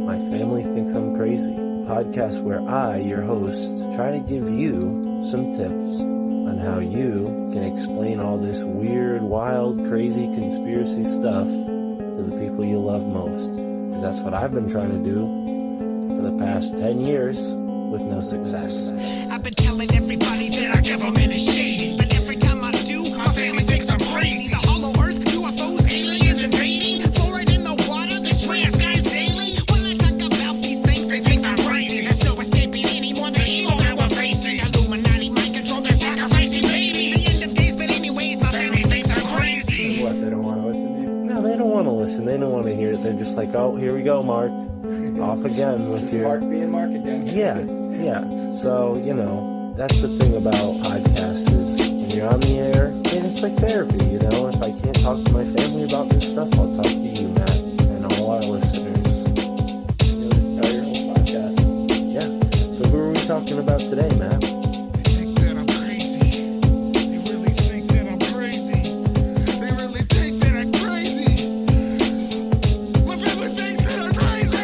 My Family Thinks I'm Crazy, a podcast where I, your host, try to give you some tips on how you can explain all this weird, wild, crazy conspiracy stuff to the people you love most. Because that's what I've been trying to do for the past 10 years with no success. I've been telling everybody that our government is shady, but every time I do, my family thinks I'm crazy. The hollow earth, UFOs, aliens invading, fluoride in the water, they swear skies daily. When I talk about these things, they think I'm crazy. There's no escaping anymore the evil that we're facing. Illuminati mind control, they're sacrificing babies. The end of days, but anyways, my family thinks I'm crazy. What, they don't want to listen to you? No, they don't want to listen. They don't want to hear it. They're just like, oh, here we go, Mark. Off again with your... Mark being Mark again. Yeah. So, that's the thing about podcasts is when you're on the air, and it's like therapy, If I can't talk to my family about this stuff, I'll talk to you, Matt, and all our listeners. You'll just tell your whole podcast. Yeah. So who are we talking about today, Matt? They think that I'm crazy. They really think that I'm crazy. They really think that I'm crazy. My family thinks that I'm crazy.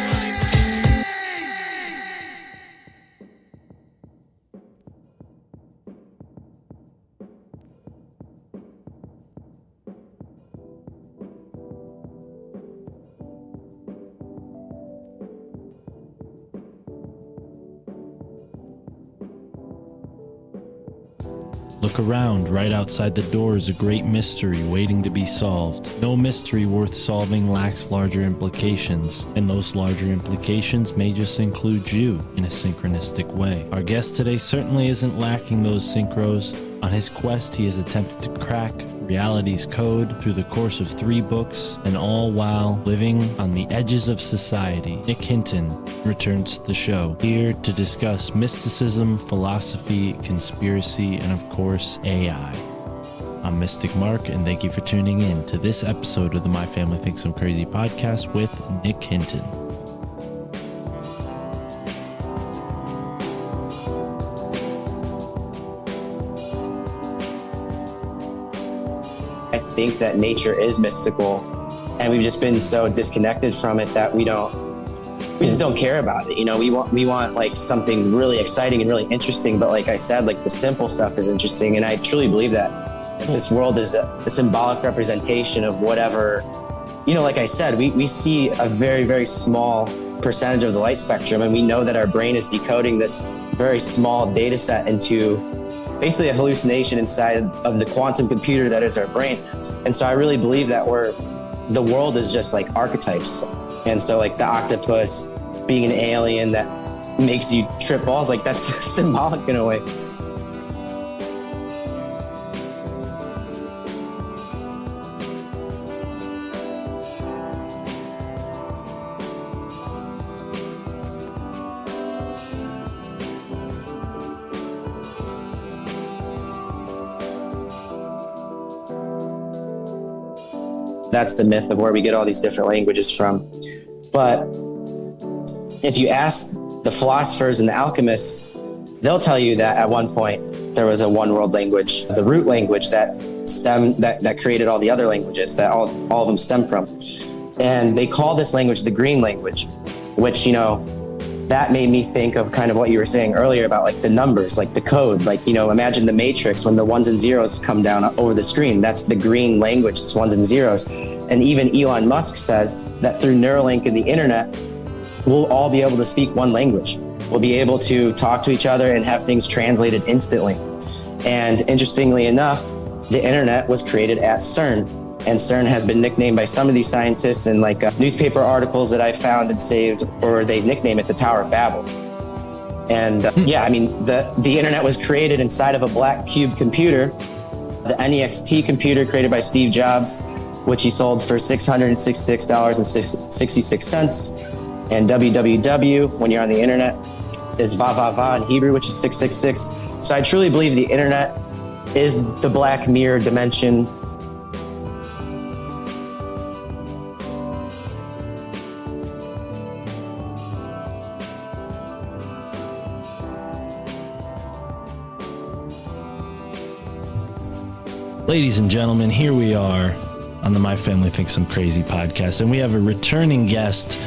Look around, right outside the door is a great mystery waiting to be solved. No mystery worth solving lacks larger implications, and those larger implications may just include you in a synchronistic way. Our guest today certainly isn't lacking those synchros. On his quest, he has attempted to crack reality's code through the course of 3 books, and all while living on the edges of society. Nick Hinton returns to the show, here to discuss mysticism, philosophy, conspiracy, and of course, AI. I'm Mystic Mark, and thank you for tuning in to this episode of the My Family Thinks I'm Crazy podcast with Nick Hinton. I think that nature is mystical, and we've just been so disconnected from it that we just don't care about it. We want like something really exciting and really interesting, but like I said, like the simple stuff is interesting, and I truly believe that this world is a symbolic representation of whatever, like I said, we see a very, very small percentage of the light spectrum, and we know that our brain is decoding this very small data set into basically a hallucination inside of the quantum computer that is our brain. And so I really believe that the world is just like archetypes. And so like the octopus being an alien that makes you trip balls, like that's symbolic in a way. That's the myth of where we get all these different languages from. But if you ask the philosophers and the alchemists, they'll tell you that at one point there was a one world language, the root language that created all the other languages that all of them stem from. And they call this language the green language, which, that made me think of kind of what you were saying earlier about like the numbers, like the code, like, imagine the matrix when the ones and zeros come down over the screen. That's the green language, it's ones and zeros. And even Elon Musk says that through Neuralink and the internet, we'll all be able to speak one language. We'll be able to talk to each other and have things translated instantly. And interestingly enough, the internet was created at CERN. And CERN has been nicknamed by some of these scientists in like newspaper articles that I found and saved, or they nickname it the Tower of Babel. And the internet was created inside of a black cube computer, the NEXT computer created by Steve Jobs, which he sold for $666.66. And www, when you're on the internet, is va va va in Hebrew, which is 666. So I truly believe the internet is the black mirror dimension. Ladies and gentlemen, here we are on the My Family Thinks I'm Crazy podcast, and we have a returning guest,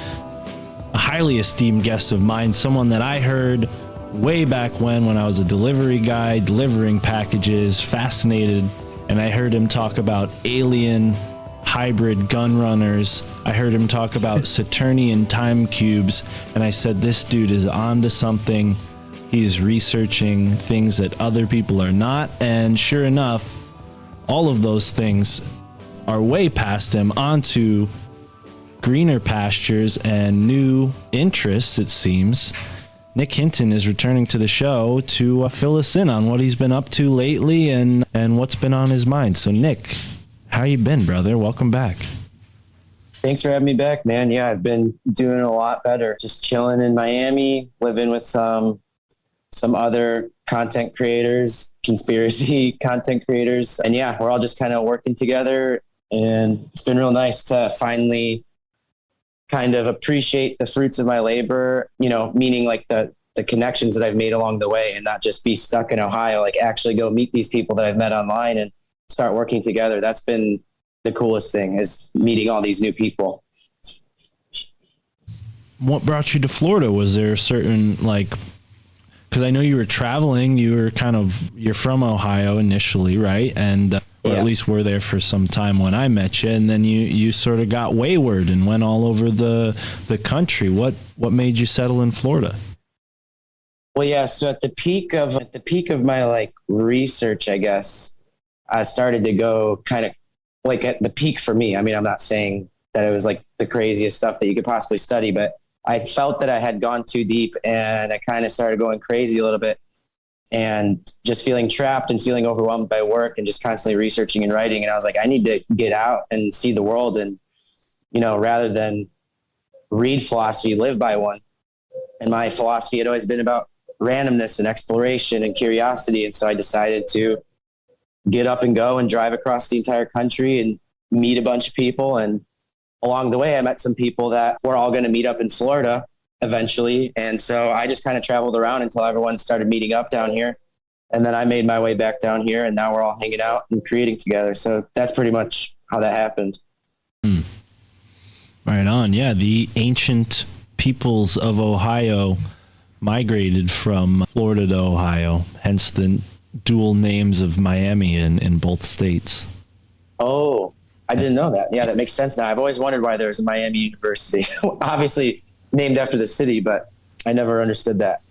a highly esteemed guest of mine, someone that I heard way back when I was a delivery guy, delivering packages, fascinated. And I heard him talk about alien hybrid gun runners. I heard him talk about Saturnian time cubes. And I said, this dude is onto something. He is researching things that other people are not. And sure enough, all of those things are way past him, onto greener pastures and new interests, it seems. Nick Hinton is returning to the show to fill us in on what he's been up to lately and what's been on his mind. So Nick, how you been, brother? Welcome back. Thanks for having me back, man. Yeah, I've been doing a lot better. Just chilling in Miami, living with some other content creators, conspiracy content creators. And yeah, we're all just kind of working together, and it's been real nice to finally kind of appreciate the fruits of my labor, you know, meaning like the connections that I've made along the way, and not just be stuck in Ohio, like actually go meet these people that I've met online and start working together. That's been the coolest thing, is meeting all these new people. What brought you to Florida? Was there a certain, like, because I know you were traveling, you're from Ohio initially, right? And or Yeah. at least were there for some time when I met you, and then you sort of got wayward and went all over the country. What made you settle in Florida? Well, yeah. So at the peak of my like research, I guess, I started to go kind of like at the peak for me. I mean, I'm not saying that it was like the craziest stuff that you could possibly study, but I felt that I had gone too deep, and I kind of started going crazy a little bit, and just feeling trapped and feeling overwhelmed by work and just constantly researching and writing. And I was like, I need to get out and see the world. And, you know, rather than read philosophy, live by one. And my philosophy had always been about randomness and exploration and curiosity. And so I decided to get up and go and drive across the entire country and meet a bunch of people. And along the way, I met some people that were all going to meet up in Florida eventually. And so I just kind of traveled around until everyone started meeting up down here. And then I made my way back down here, and now we're all hanging out and creating together. So that's pretty much how that happened. Right on. Yeah, the ancient peoples of Ohio migrated from Florida to Ohio, hence the dual names of Miami in both states. Oh, I didn't know that. Yeah, that makes sense now. I've always wondered why there's a Miami University, obviously named after the city, but I never understood that.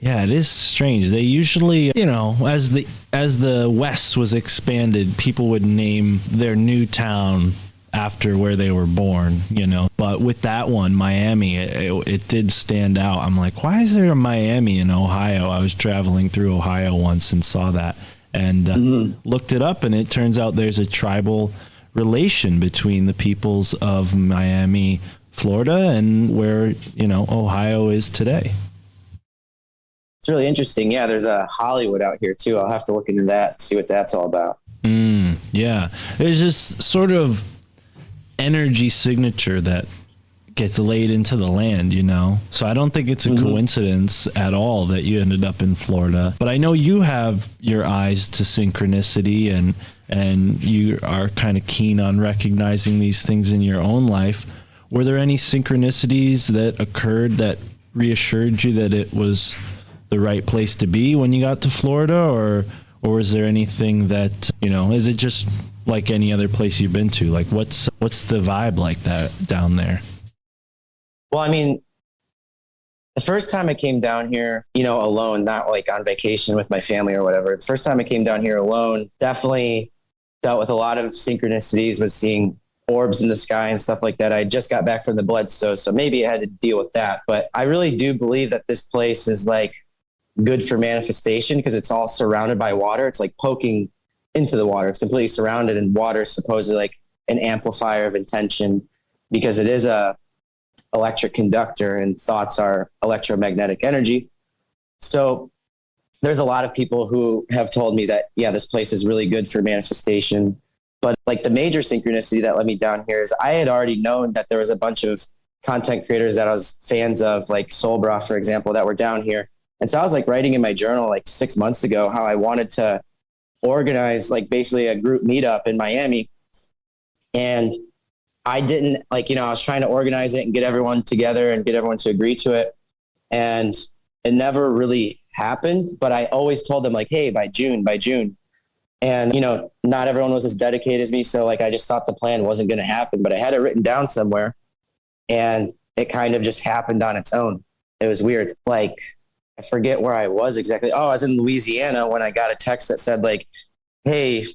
Yeah, it is strange. They usually, you know, as the West was expanded, people would name their new town after where they were born, you know. But with that one, Miami, it did stand out. I'm like, why is there a Miami in Ohio? I was traveling through Ohio once and saw that, and looked it up, and it turns out there's a tribal relation between the peoples of Miami, Florida, and where, you know, Ohio is today. It's really interesting. Yeah, there's a Hollywood out here too. I'll have to look into that, see what that's all about. Yeah, there's this sort of energy signature that gets laid into the land, you know? So I don't think it's a coincidence at all that you ended up in Florida. But I know you have your eyes to synchronicity, and you are kind of keen on recognizing these things in your own life. Were there any synchronicities that occurred that reassured you that it was the right place to be when you got to Florida, or is there anything that, you know, is it just like any other place you've been to? Like what's the vibe like that down there? Well, I mean, the first time I came down here, you know, alone, not like on vacation with my family or whatever. The first time I came down here alone, definitely dealt with a lot of synchronicities, was seeing orbs in the sky and stuff like that. I just got back from the Bledsoe, so maybe I had to deal with that. But I really do believe that this place is like good for manifestation because it's all surrounded by water. It's like poking into the water. It's completely surrounded, and water is supposedly like an amplifier of intention because it is a electric conductor, and thoughts are electromagnetic energy. So there's a lot of people who have told me that, yeah, this place is really good for manifestation. But like the major synchronicity that led me down here is I had already known that there was a bunch of content creators that I was fans of, like Solbra, for example, that were down here. And so I was like writing in my journal like 6 months ago how I wanted to organize like basically a group meetup in Miami. And I didn't like, I was trying to organize it and get everyone together and get everyone to agree to it. And it never really happened, but I always told them like, hey, by June. And, not everyone was as dedicated as me. So like, I just thought the plan wasn't going to happen, but I had it written down somewhere and it kind of just happened on its own. It was weird. Like, I forget where I was exactly. Oh, I was in Louisiana when I got a text that said like, hey,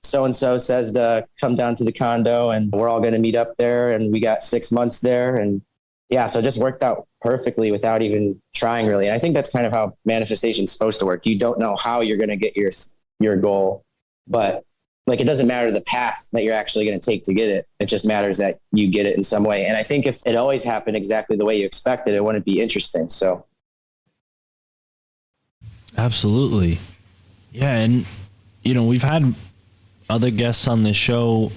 so-and-so says to come down to the condo and we're all going to meet up there. And we got 6 months there. And yeah, so it just worked out perfectly without even trying really. And I think that's kind of how manifestation is supposed to work. You don't know how you're going to get your goal, but like, it doesn't matter the path that you're actually going to take to get it. It just matters that you get it in some way. And I think if it always happened exactly the way you expected, it wouldn't be interesting. So. Absolutely. Yeah. And, we've had other guests on the show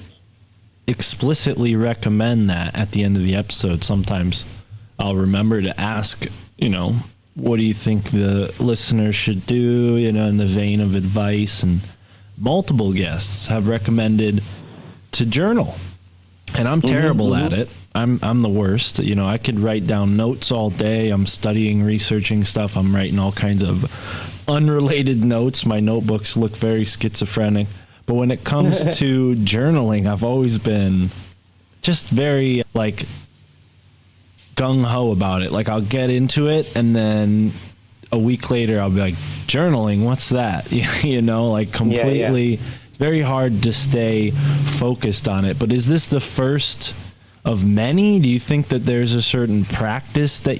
explicitly recommend that at the end of the episode. Sometimes I'll remember to ask, what do you think the listeners should do, in the vein of advice, and multiple guests have recommended to journal. And I'm terrible at it. I'm the worst. I could write down notes all day. I'm studying, researching stuff. I'm writing all kinds of unrelated notes. My notebooks look very schizophrenic. But when it comes to journaling, I've always been just very like gung-ho about it. Like, I'll get into it and then a week later I'll be like, journaling, what's that? Like completely. Yeah. It's very hard to stay focused on it. But is this the first of many? Do you think that there's a certain practice that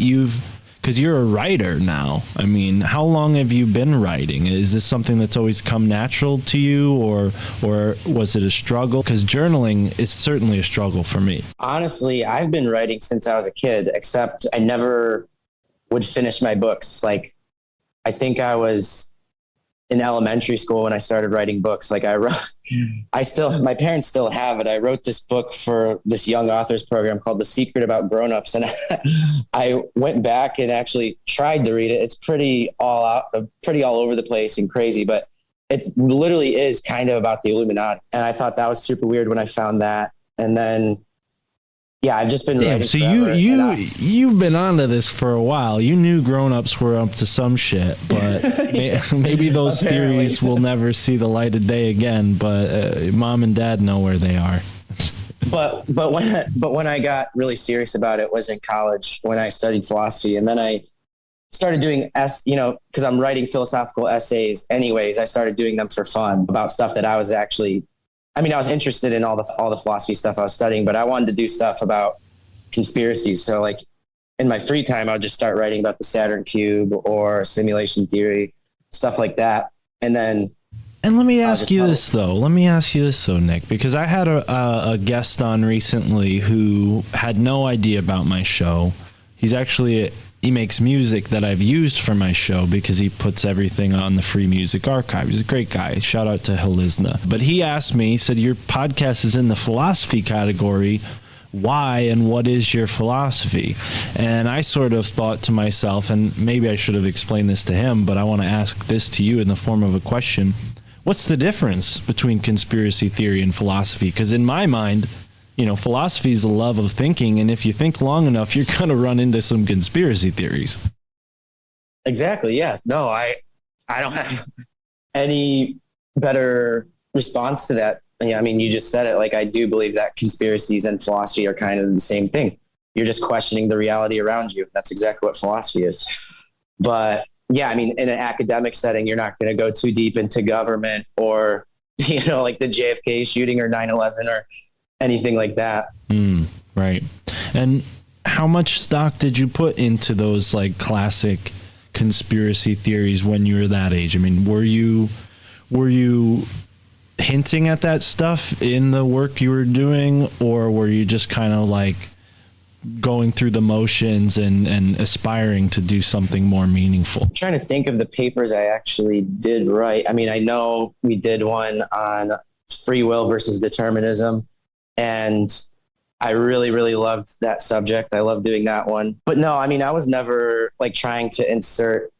because you're a writer now. I mean, how long have you been writing? Is this something that's always come natural to you, or was it a struggle? Because journaling is certainly a struggle for me. Honestly, I've been writing since I was a kid, except I never would finish my books. Like, I think I was in elementary school when I started writing books. Like, my parents still have it. I wrote this book for this young authors program called The Secret About Grownups. And I went back and actually tried to read it. It's pretty all over the place and crazy, but it literally is kind of about the Illuminati. And I thought that was super weird when I found that. And then, yeah, I've just been writing. So you've been onto this for a while. You knew grown-ups were up to some shit, but maybe those theories will never see the light of day again. But mom and dad know where they are. But when I got really serious about it was in college when I studied philosophy, and then I started doing because I'm writing philosophical essays anyways. I started doing them for fun about stuff that I was actually. I was interested in all the philosophy stuff I was studying, but I wanted to do stuff about conspiracies. So like in my free time, I would just start writing about the Saturn cube or simulation theory, stuff like that. And let me ask you this though, Nick, because I had a guest on recently who had no idea about my show. He makes music that I've used for my show because he puts everything on the Free Music Archive. He's a great guy. Shout out to Hilizna. But he asked me, he said, your podcast is in the philosophy category. Why and what is your philosophy? And I sort of thought to myself, and maybe I should have explained this to him, but I want to ask this to you in the form of a question. What's the difference between conspiracy theory and philosophy? Because in my mind, philosophy is the love of thinking. And if you think long enough, you're going to run into some conspiracy theories. Exactly. Yeah. No, I don't have any better response to that. Yeah, you just said it. Like, I do believe that conspiracies and philosophy are kind of the same thing. You're just questioning the reality around you. That's exactly what philosophy is. But yeah, in an academic setting, you're not going to go too deep into government or, like the JFK shooting or 9/11 or anything like that. Right. And how much stock did you put into those like classic conspiracy theories when you were that age? Were you hinting at that stuff in the work you were doing, or were you just kind of like going through the motions and aspiring to do something more meaningful? I'm trying to think of the papers I actually did write. I know we did one on free will versus determinism, and I really, really loved that subject. I love doing that one. But no, I was never like trying to insert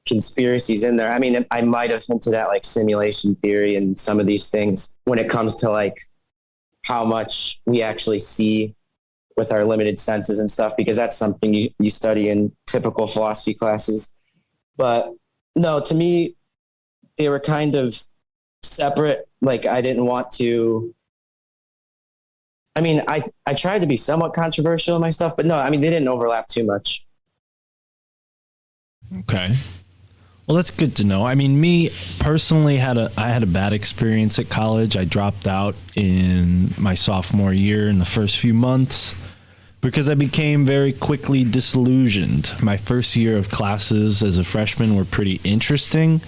conspiracies in there. I might have hinted at like simulation theory and some of these things when it comes to like how much we actually see with our limited senses and stuff, because that's something you study in typical philosophy classes. But no, to me, they were kind of separate. Like, I didn't want to, I mean, I tried to be somewhat controversial in my stuff, but no, I mean, they didn't overlap too much. Okay. Well, that's good to know. I mean, me personally I had a bad experience at college. I dropped out in my sophomore year in the first few months because I became very quickly disillusioned. My first year of classes as a freshman were pretty interesting,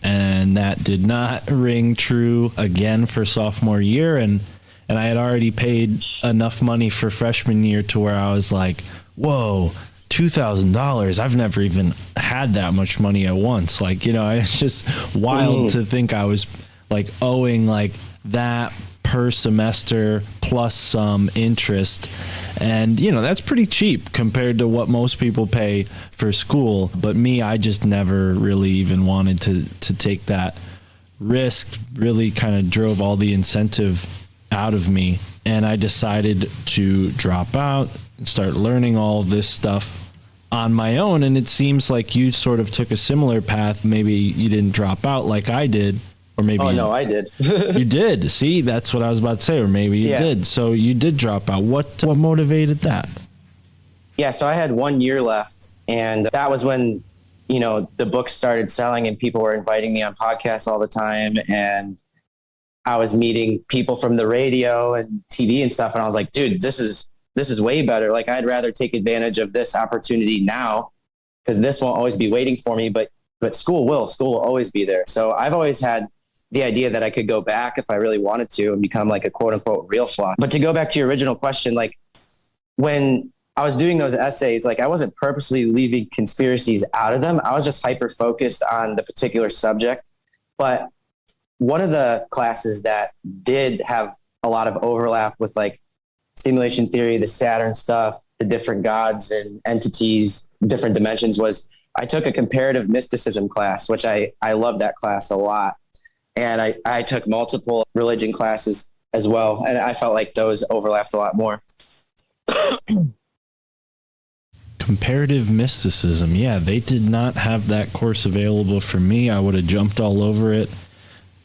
and that did not ring true again for sophomore year. And I had already paid enough money for freshman year to where I was like, whoa, $2,000. I've never even had that much money at once. Like, you know, it's just wild to think I was like owing like that per semester plus some interest. And, you know, that's pretty cheap compared to what most people pay for school. But me, I just never really even wanted to take that risk. Really kind of drove all the incentive out of me. And I decided to drop out and start learning all of this stuff on my own. And it seems like you sort of took a similar path. Maybe you didn't drop out like I did, or maybe no, I did. You did. See, that's what I was about to say, or maybe you did. So you did drop out. What motivated that? Yeah, so I had 1 year left, and that was when, you know, the book started selling and people were inviting me on podcasts all the time, and I was meeting people from the radio and TV and stuff, and I was like, dude, this is way better. Like, I'd rather take advantage of this opportunity now, because this won't always be waiting for me, but school will always be there. So I've always had the idea that I could go back if I really wanted to and become like a quote unquote real philosopher. But to go back to your original question, like when I was doing those essays, like I wasn't purposely leaving conspiracies out of them. I was just hyper focused on the particular subject. But one of the classes that did have a lot of overlap with like simulation theory, the Saturn stuff, the different gods and entities, different dimensions, was I took a comparative mysticism class, which I loved that class a lot. And I took multiple religion classes as well. And I felt like those overlapped a lot more. Comparative mysticism. Yeah, they did not have that course available for me. I would have jumped all over it.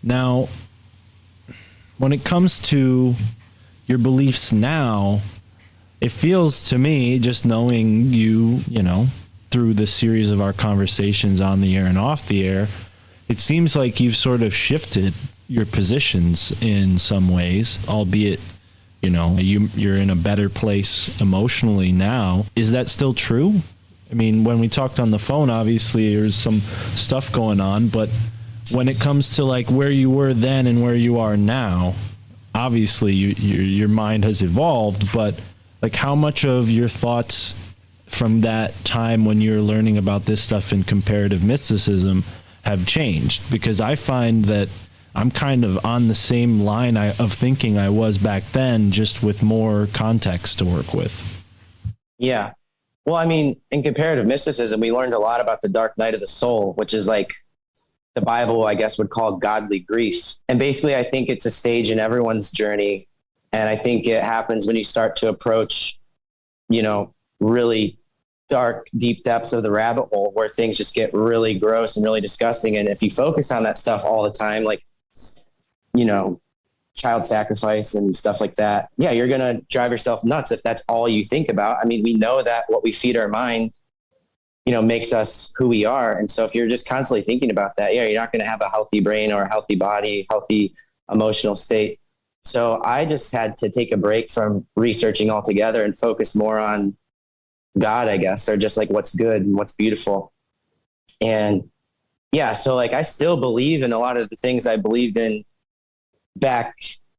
Now, when it comes to your beliefs now, it feels to me, just knowing you, you know, through the series of our conversations on the air and off the air, it seems like you've sort of shifted your positions in some ways, albeit, you know, you're in a better place emotionally now. Is that still true? I mean, when we talked on the phone, obviously there's some stuff going on, but when it comes to like where you were then and where you are now, obviously your mind has evolved, but like how much of your thoughts from that time when you were learning about this stuff in comparative mysticism have changed? Because I find that I'm kind of on the same line of thinking I was back then, just with more context to work with. Yeah. Well, I mean, in comparative mysticism, we learned a lot about the dark night of the soul, which is like the Bible, I guess, would call godly grief. And basically, I think it's a stage in everyone's journey. And I think it happens when you start to approach, you know, really dark, deep depths of the rabbit hole where things just get really gross and really disgusting. And if you focus on that stuff all the time, like, you know, child sacrifice and stuff like that, yeah, you're going to drive yourself nuts if that's all you think about. I mean, we know that what we feed our mind, you know, makes us who we are. And so if you're just constantly thinking about that, yeah, you're not going to have a healthy brain or a healthy body, healthy emotional state. So I just had to take a break from researching altogether and focus more on God, I guess, or just like what's good and what's beautiful. And yeah, so like I still believe in a lot of the things I believed in back,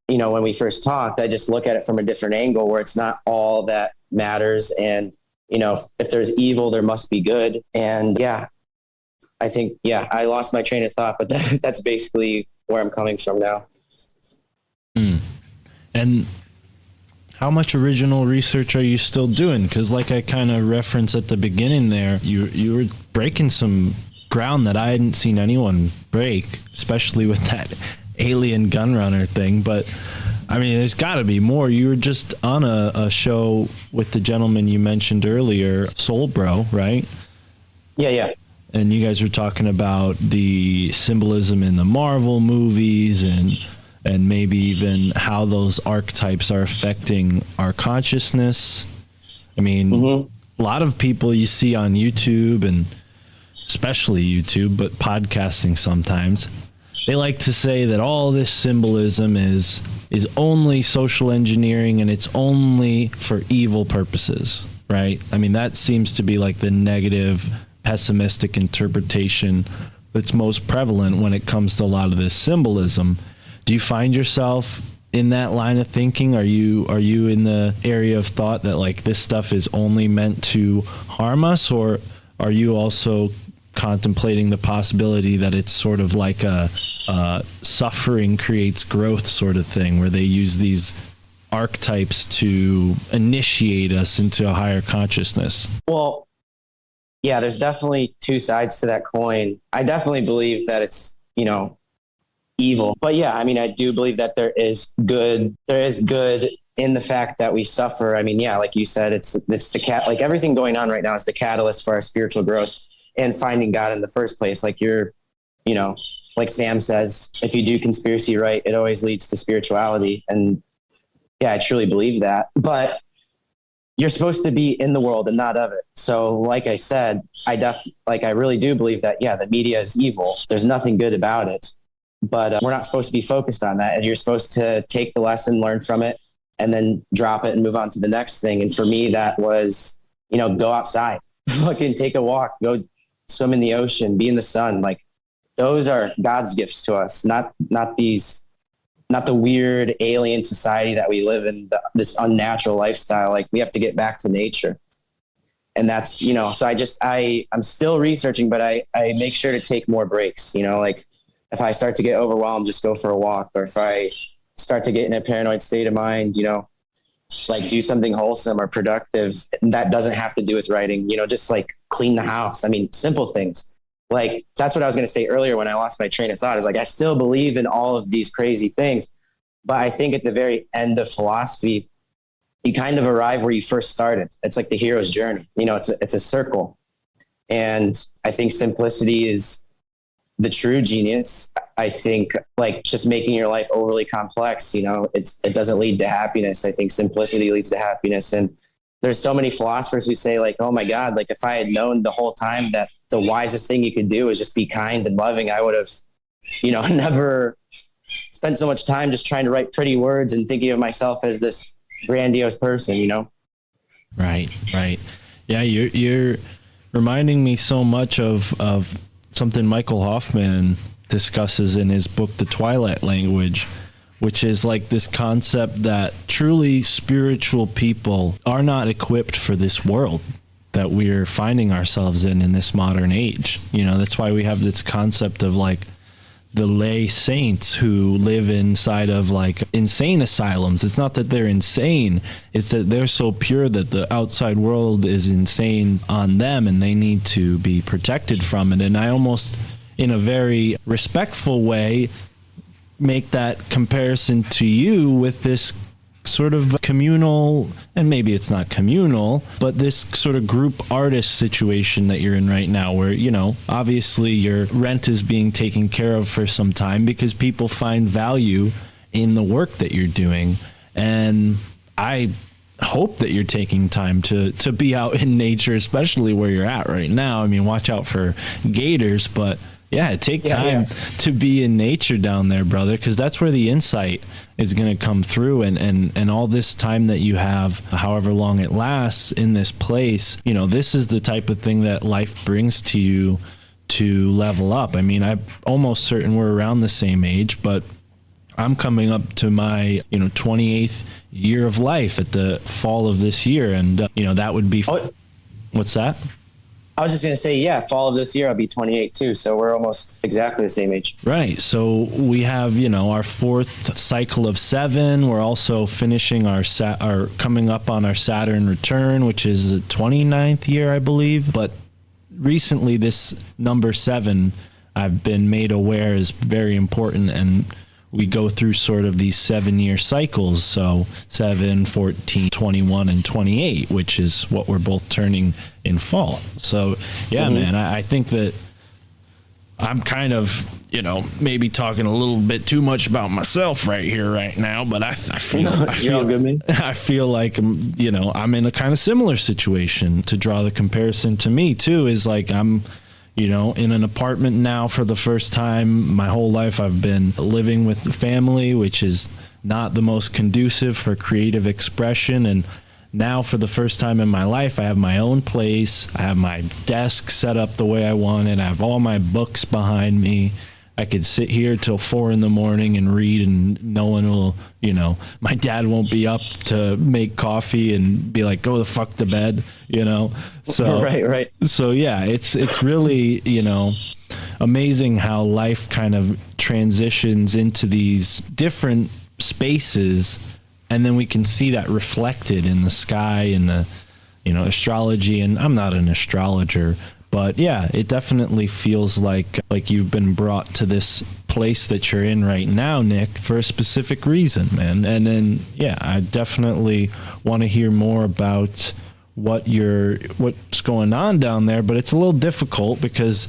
you know, when we first talked. I just look at it from a different angle where it's not all that matters. And, you know, if there's evil, there must be good. And yeah, I think, yeah, I lost my train of thought, but that's basically where I'm coming from now. And how much original research are you still doing? Because like I kind of referenced at the beginning there, you were breaking some ground that I hadn't seen anyone break, especially with that alien gun runner thing. But I mean, there's got to be more. You were just on a show with the gentleman you mentioned earlier, Soul Bro, right? Yeah. And you guys were talking about the symbolism in the Marvel movies and maybe even how those archetypes are affecting our consciousness. I mean, a lot of people you see on YouTube, and especially YouTube, but podcasting sometimes, they like to say that all this symbolism is only social engineering and it's only for evil purposes, right? I mean, that seems to be like the negative, pessimistic interpretation that's most prevalent when it comes to a lot of this symbolism. Do you find yourself in that line of thinking? Are you in the area of thought that like this stuff is only meant to harm us, or are you also contemplating the possibility that it's sort of like a suffering creates growth sort of thing, where they use these archetypes to initiate us into a higher consciousness? Well, yeah, there's definitely two sides to that coin. I definitely believe that it's, evil. But yeah, I mean, I do believe that there is good in the fact that we suffer. I mean, yeah, like you said, it's like everything going on right now is the catalyst for our spiritual growth and finding God in the first place. Like like Sam says, if you do conspiracy right, it always leads to spirituality. And yeah, I truly believe that. But you're supposed to be in the world and not of it. So like I said, I really do believe that, yeah, the media is evil. There's nothing good about it, but we're not supposed to be focused on that. And you're supposed to take the lesson, learn from it, and then drop it and move on to the next thing. And for me, that was, go outside, fucking take a walk, go swim in the ocean, be in the sun. Like those are God's gifts to us, not the weird alien society that we live in, this unnatural lifestyle. Like we have to get back to nature. And that's, so I'm still researching, but I make sure to take more breaks, like if I start to get overwhelmed, just go for a walk. Or if I start to get in a paranoid state of mind, like do something wholesome or productive. That doesn't have to do with writing, just like clean the house. I mean, simple things. Like that's what I was going to say earlier when I lost my train of thought, is like, I still believe in all of these crazy things, but I think at the very end of philosophy, you kind of arrive where you first started. It's like the hero's journey, it's a circle. And I think simplicity is the true genius. I think like just making your life overly complex, it doesn't lead to happiness. I think simplicity leads to happiness. And there's so many philosophers who say like, oh my God, like if I had known the whole time that the wisest thing you could do is just be kind and loving, I would have, never spent so much time just trying to write pretty words and thinking of myself as this grandiose person, Right. Yeah. You're reminding me so much of something Michael Hoffman discusses in his book, The Twilight Language, which is like this concept that truly spiritual people are not equipped for this world that we're finding ourselves in this modern age. That's why we have this concept of like the lay saints who live inside of like insane asylums. It's not that they're insane, it's that they're so pure that the outside world is insane on them and they need to be protected from it. And I almost, in a very respectful way, make that comparison to you with this sort of communal, and maybe it's not communal, but this sort of group artist situation that you're in right now, where, obviously your rent is being taken care of for some time because people find value in the work that you're doing. And I hope that you're taking time to be out in nature, especially where you're at right now. I mean, watch out for gators, but yeah, take time to be in nature down there, brother, because that's where the insight is going to come through. And all this time that you have, however long it lasts in this place, this is the type of thing that life brings to you to level up. I mean, I'm almost certain we're around the same age, but I'm coming up to my, 28th year of life at the fall of this year. And, that would be, what's that? I was just going to say, yeah, fall of this year, I'll be 28 too. So we're almost exactly the same age. Right. So we have, our fourth cycle of 7. We're also finishing our coming up on our Saturn return, which is the 29th year, I believe. But recently this number 7, I've been made aware is very important. And we go through sort of these 7-year cycles. So 7, 14, 21, and 28, which is what we're both turning in fall. So yeah, man, I think that I'm kind of, maybe talking a little bit too much about myself right here, right now, but I feel all good, man. I feel like, I'm in a kind of similar situation. To draw the comparison to me too is like I'm, in an apartment now for the first time. My whole life I've been living with family, which is not the most conducive for creative expression. And now for the first time in my life, I have my own place. I have my desk set up the way I want it. I have all my books behind me. I could sit here till 4 a.m. and read, and no one will, my dad won't be up to make coffee and be like, go the fuck to bed, So Right. So yeah, it's really, amazing how life kind of transitions into these different spaces, and then we can see that reflected in the sky and the, astrology. And I'm not an astrologer, but yeah, it definitely feels like you've been brought to this place that you're in right now, Nick, for a specific reason, man. And then, yeah, I definitely want to hear more about what's going on down there, but it's a little difficult because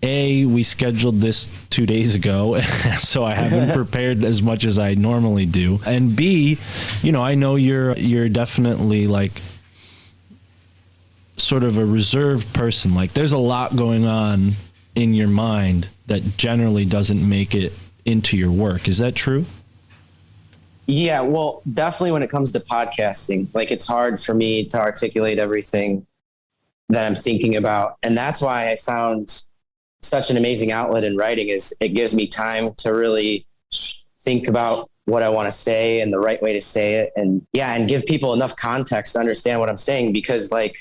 we scheduled this 2 days ago, so I haven't prepared as much as I normally do. And B, I know you're definitely like sort of a reserved person. Like there's a lot going on in your mind that generally doesn't make it into your work. Is that true? Yeah, well, definitely when it comes to podcasting, like it's hard for me to articulate everything that I'm thinking about. And that's why I found such an amazing outlet in writing is it gives me time to really think about what I want to say and the right way to say it. And give people enough context to understand what I'm saying, because like,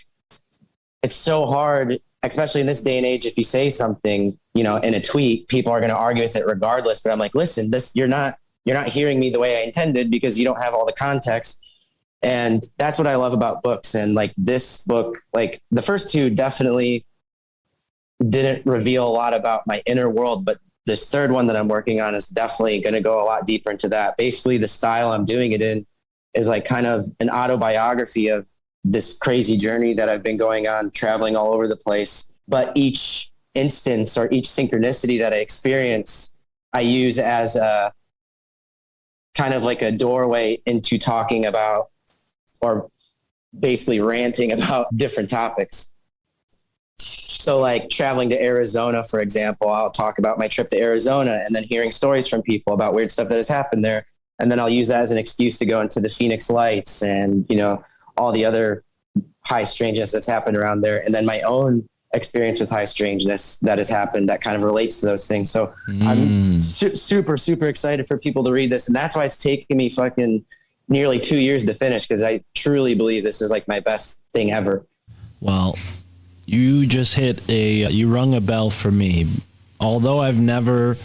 it's so hard, especially in this day and age, if you say something, in a tweet, people are going to argue with it regardless. But I'm like, listen, you're not hearing me the way I intended because you don't have all the context. And that's what I love about books. And like this book, like the first two definitely didn't reveal a lot about my inner world, but this third one that I'm working on is definitely going to go a lot deeper into that. Basically, the style I'm doing it in is like kind of an autobiography of this crazy journey that I've been going on, traveling all over the place. But each instance or each synchronicity that I experience, I use as a kind of like a doorway into talking about, or basically ranting about different topics. So like traveling to Arizona, for example, I'll talk about my trip to Arizona and then hearing stories from people about weird stuff that has happened there. And then I'll use that as an excuse to go into the Phoenix Lights and, all the other high strangeness that's happened around there. And then my own experience with high strangeness that has happened that kind of relates to those things. So I'm super, super excited for people to read this. And that's why it's taken me fucking nearly 2 years to finish, because I truly believe this is like my best thing ever. Well, you just you rung a bell for me. Although I've never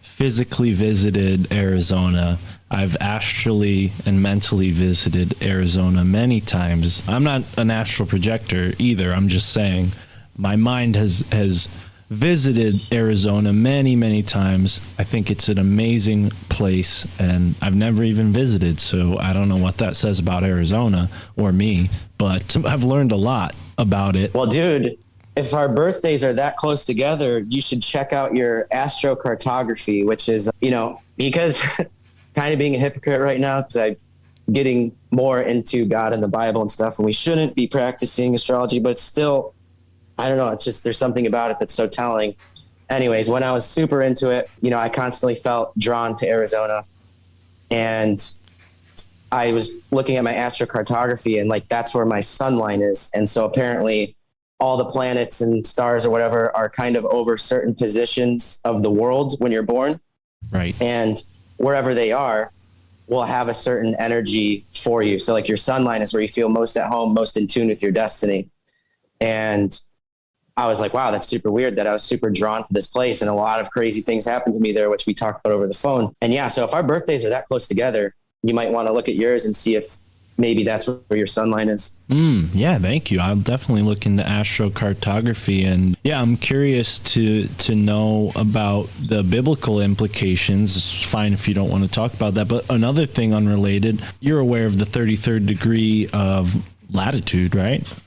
physically visited Arizona, I've astrally and mentally visited Arizona many times. I'm not an astral projector either. I'm just saying my mind has visited Arizona many, many times. I think it's an amazing place, and I've never even visited, so I don't know what that says about Arizona or me, but I've learned a lot about it. Well, dude, if our birthdays are that close together, you should check out your astrocartography, which is, because kind of being a hypocrite right now, because I'm getting more into God and the Bible and stuff, and we shouldn't be practicing astrology, but still, I don't know. It's just, there's something about it that's so telling. Anyways, when I was super into it, I constantly felt drawn to Arizona, and I was looking at my astrocartography, and like, that's where my sun line is. And so apparently all the planets and stars or whatever are kind of over certain positions of the world when you're born. Right. And wherever they are will have a certain energy for you. So like your sun line is where you feel most at home, most in tune with your destiny. And I was like, wow, that's super weird that I was super drawn to this place. And a lot of crazy things happened to me there, which we talked about over the phone. And yeah, so if our birthdays are that close together, you might want to look at yours and see if maybe that's where your sun line is. Yeah, thank you. I'll definitely look into astrocartography, and yeah, I'm curious to know about the biblical implications. It's fine if you don't want to talk about that, but another thing unrelated, you're aware of the 33rd degree of latitude, right?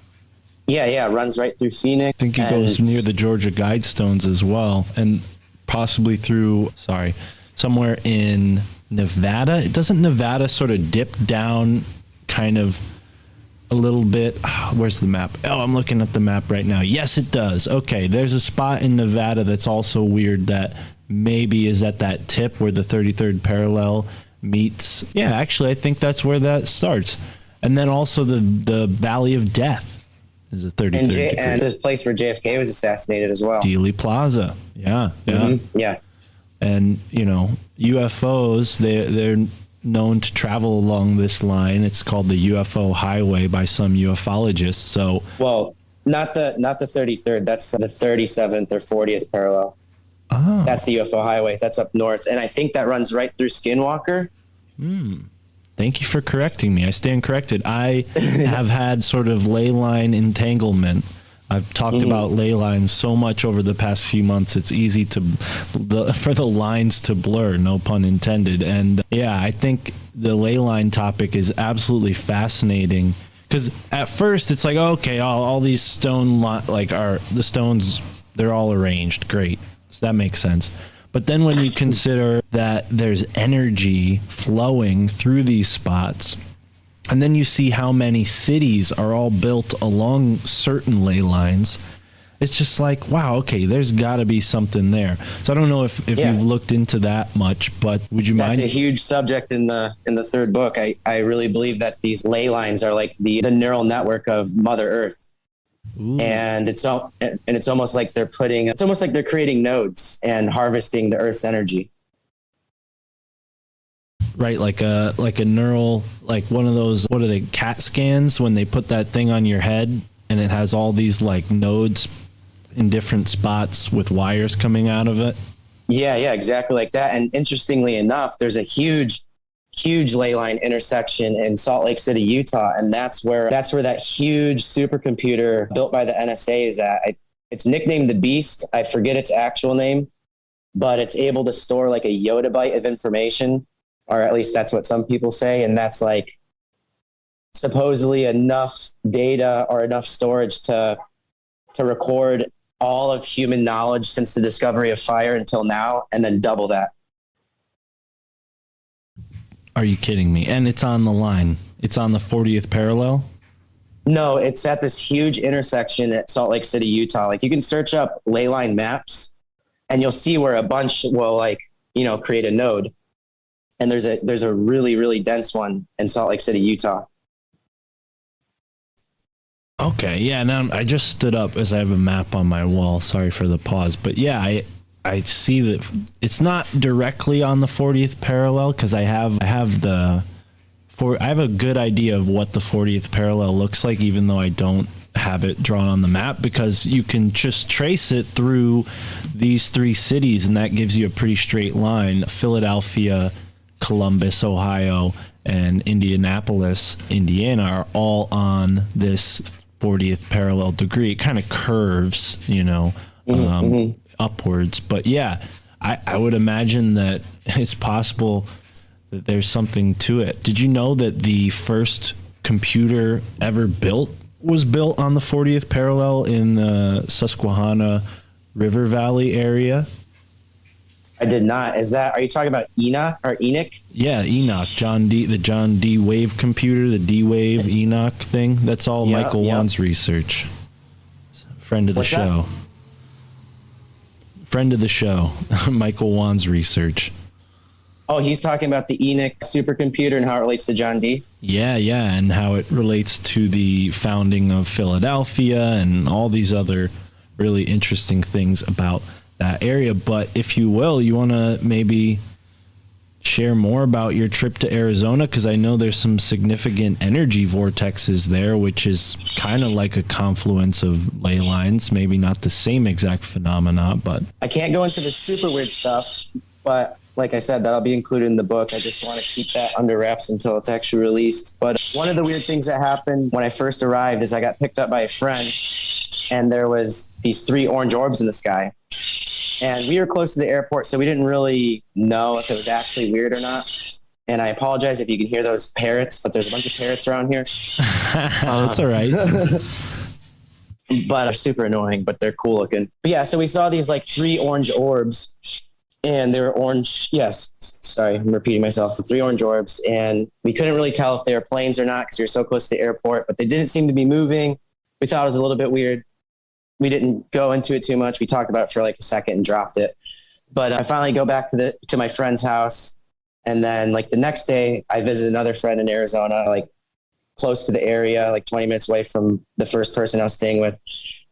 Yeah, it runs right through Phoenix. I think it goes near the Georgia Guidestones as well, and possibly through, somewhere in Nevada. Doesn't Nevada sort of dip down kind of a little bit? Where's the map? Oh, I'm looking at the map right now. Yes, it does. Okay, there's a spot in Nevada that's also weird that maybe is at that tip where the 33rd parallel meets. Yeah, actually, I think that's where that starts. And then also the Valley of Death is a 33rd degree. And the place where JFK was assassinated as well. Dealey Plaza. Yeah. Yeah. And, UFOs, they're known to travel along this line. It's called the UFO highway by some ufologists. So, well, not the 33rd. That's the 37th or 40th parallel. Oh. That's the UFO highway. That's up north, and I think that runs right through Skinwalker. Thank you for correcting me. I stand corrected. I have had sort of ley line entanglement. I've talked about ley lines so much over the past few months. It's easy for the lines to blur, no pun intended. And yeah, I think the ley line topic is absolutely fascinating, because at first it's like, okay, all these stone are the stones, they're all arranged. Great. So that makes sense. But then when you consider that there's energy flowing through these spots, and then you see how many cities are all built along certain ley lines, it's just like, wow, okay, there's got to be something there. So I don't know if you've looked into that much, but would you mind? That's a huge subject in the third book. I really believe that these ley lines are like the neural network of Mother Earth. Ooh. And it's almost like they're creating nodes and harvesting the Earth's energy. Right, like a neural, like one of those, what are they, CAT scans, when they put that thing on your head and it has all these like nodes in different spots with wires coming out of it. Yeah, exactly like that. And interestingly enough, there's a huge ley line intersection in Salt Lake City, Utah, and that's where that huge supercomputer built by the NSA is at. It's nicknamed the Beast. I forget its actual name, but it's able to store like a yottabyte of information, or at least that's what some people say, and that's like supposedly enough data or enough storage to record all of human knowledge since the discovery of fire until now, and then double that. Are you kidding me? And it's on the line. It's on the 40th parallel? No, it's at this huge intersection at Salt Lake City, Utah. Like, you can search up ley line maps and you'll see where a bunch will create a node. And there's a really, really dense one in Salt Lake City, Utah. Okay. Yeah. Now I just stood up as I have a map on my wall. Sorry for the pause, but yeah, I see that it's not directly on the 40th parallel, because I have a good idea of what the 40th parallel looks like, even though I don't have it drawn on the map, because you can just trace it through these three cities, and that gives you a pretty straight line. Philadelphia, Columbus, Ohio, and Indianapolis, Indiana are all on this 40th parallel degree. It kind of curves, upwards. But yeah, I would imagine that it's possible that there's something to it. Did you know that the first computer ever built was built on the 40th parallel in the Susquehanna River Valley area? I did not. Are you talking about Enoch? Yeah, Enoch, the John D Wave computer, the D Wave Enoch thing. That's all Michael Wan's research. Friend of the show. Friend of the show, Michael Wan's research. Oh, he's talking about the Enoch supercomputer and how it relates to John D? Yeah, and how it relates to the founding of Philadelphia and all these other really interesting things about that area. But if you will, you want to maybe share more about your trip to Arizona, because I know there's some significant energy vortexes there, which is kind of like a confluence of ley lines, maybe not the same exact phenomena, but I can't go into the super weird stuff, but like I said, that'll be included in the book. I just want to keep that under wraps until it's actually released. But one of the weird things that happened when I first arrived is I got picked up by a friend, and there was these 3 orange orbs in the sky. And we were close to the airport, so we didn't really know if it was actually weird or not. And I apologize if you can hear those parrots, but there's a bunch of parrots around here. That's all right. But they're super annoying, but they're cool looking. But yeah, so we saw these like 3 orange orbs, and they were orange. Yes, sorry, I'm repeating myself. 3 orange orbs, and we couldn't really tell if they were planes or not because we were so close to the airport, but they didn't seem to be moving. We thought it was a little bit weird. We didn't go into it too much. We talked about it for like a second and dropped it. But I finally go back to my friend's house. And then like the next day I visited another friend in Arizona, like close to the area, like 20 minutes away from the first person I was staying with.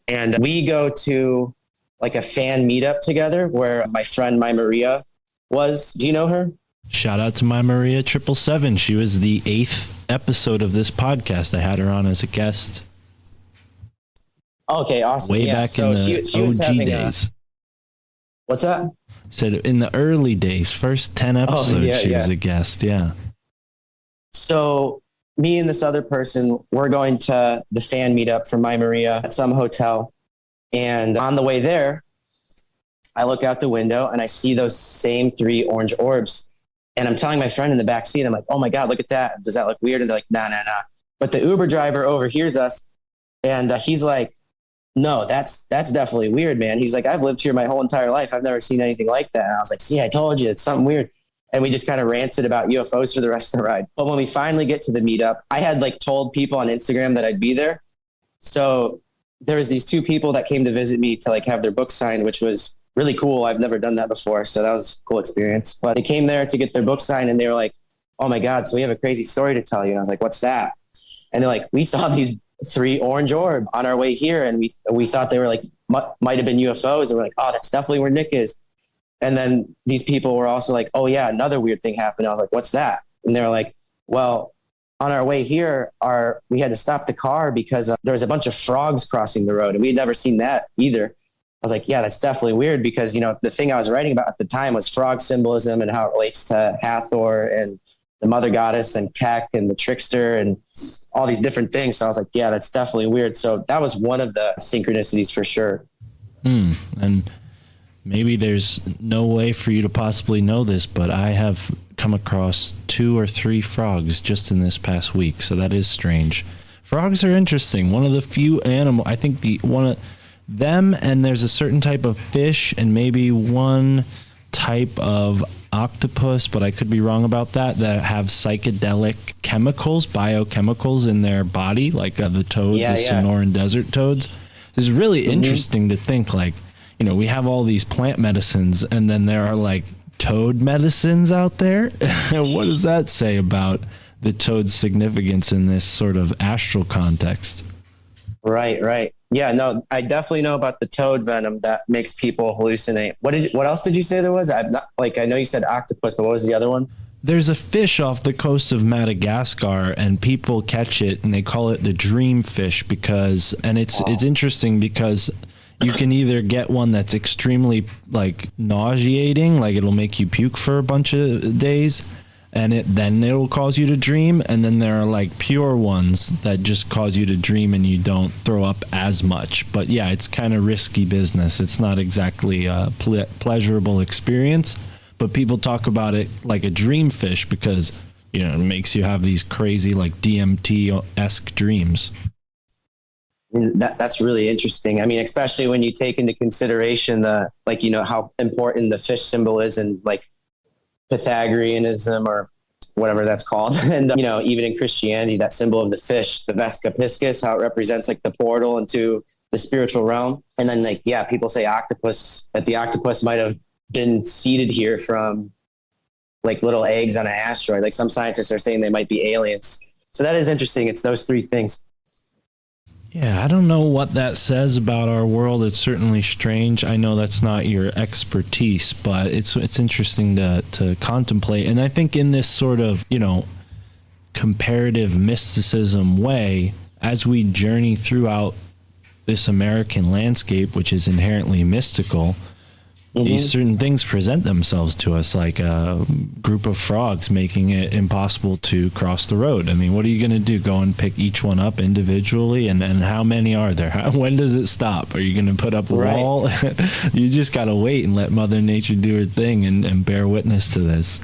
And we go to like a fan meetup together where my friend, my Maria was. Do you know her? Shout out to my Maria 777. She was the 8th episode of this podcast. I had her on as a guest. Okay, awesome. Way back in the she was OG days. What's that? Said in the early days, first 10 episodes, she was a guest. Yeah. So me and this other person, we're going to the fan meetup for My Maria at some hotel. And on the way there, I look out the window and I see those same 3 orange orbs. And I'm telling my friend in the back seat, I'm like, oh my God, look at that. Does that look weird? And they're like, nah. But the Uber driver overhears us, and he's like, no, that's definitely weird, man. He's like, I've lived here my whole entire life. I've never seen anything like that. And I was like, see, I told you, it's something weird. And we just kind of ranted about UFOs for the rest of the ride. But when we finally get to the meetup, I had like told people on Instagram that I'd be there. So there was these 2 people that came to visit me to like have their book signed, which was really cool. I've never done that before. So that was a cool experience. But they came there to get their book signed, and they were like, oh my God, so we have a crazy story to tell you. And I was like, what's that? And they're like, we saw these 3 orange orb on our way here, and we thought they were like might have been UFOs, and we're like, oh, that's definitely where Nick is. And then these people were also like, oh yeah, another weird thing happened. I was like, what's that? And they were like, well, on our way here, we had to stop the car because there was a bunch of frogs crossing the road, and we had never seen that either. I was like, yeah, that's definitely weird because, you know, the thing I was writing about at the time was frog symbolism and how it relates to Hathor and the mother goddess and Kek and the trickster and all these different things. So I was like, yeah, that's definitely weird. So that was one of the synchronicities for sure. And maybe there's no way for you to possibly know this, but I have come across 2 or 3 frogs just in this past week. So that is strange. Frogs are interesting. One of the few animal, I think one of them, and there's a certain type of fish and maybe one type of octopus, but I could be wrong about that have psychedelic chemicals, biochemicals in their body, like the toads, Sonoran desert toads. It's really interesting to think, like, you know, we have all these plant medicines, and then there are like toad medicines out there. What does that say about the toad's significance in this sort of astral context? Right. Yeah, no, I definitely know about the toad venom that makes people hallucinate. What else did you say there was? I know you said octopus, but what was the other one? There's a fish off the coast of Madagascar, and people catch it and they call it the dream fish because it's interesting because you can either get one that's extremely like nauseating, like it'll make you puke for a bunch of days, and then it'll cause you to dream. And then there are like pure ones that just cause you to dream and you don't throw up as much. But yeah, it's kind of risky business. It's not exactly a pleasurable experience, but people talk about it like a dream fish because, you know, it makes you have these crazy like DMT-esque dreams. That's really interesting. I mean, especially when you take into consideration how important the fish symbol is in like Pythagoreanism or whatever that's called. And, you know, even in Christianity, that symbol of the fish, the Vesca Piscis, how it represents like the portal into the spiritual realm. And then like, yeah, people say octopus, that the octopus might have been seeded here from like little eggs on an asteroid. Like some scientists are saying they might be aliens. So that is interesting. It's those 3 things. Yeah, I don't know what that says about our world. It's certainly strange. I know that's not your expertise, but it's interesting to contemplate. And I think in this sort of, you know, comparative mysticism way, as we journey throughout this American landscape, which is inherently mystical, these certain things present themselves to us, like a group of frogs making it impossible to cross the road. I mean, what are you going to do? Go and pick each one up individually? And how many are there? When does it stop? Are you going to put up a wall? You just got to wait and let Mother Nature do her thing and bear witness to this.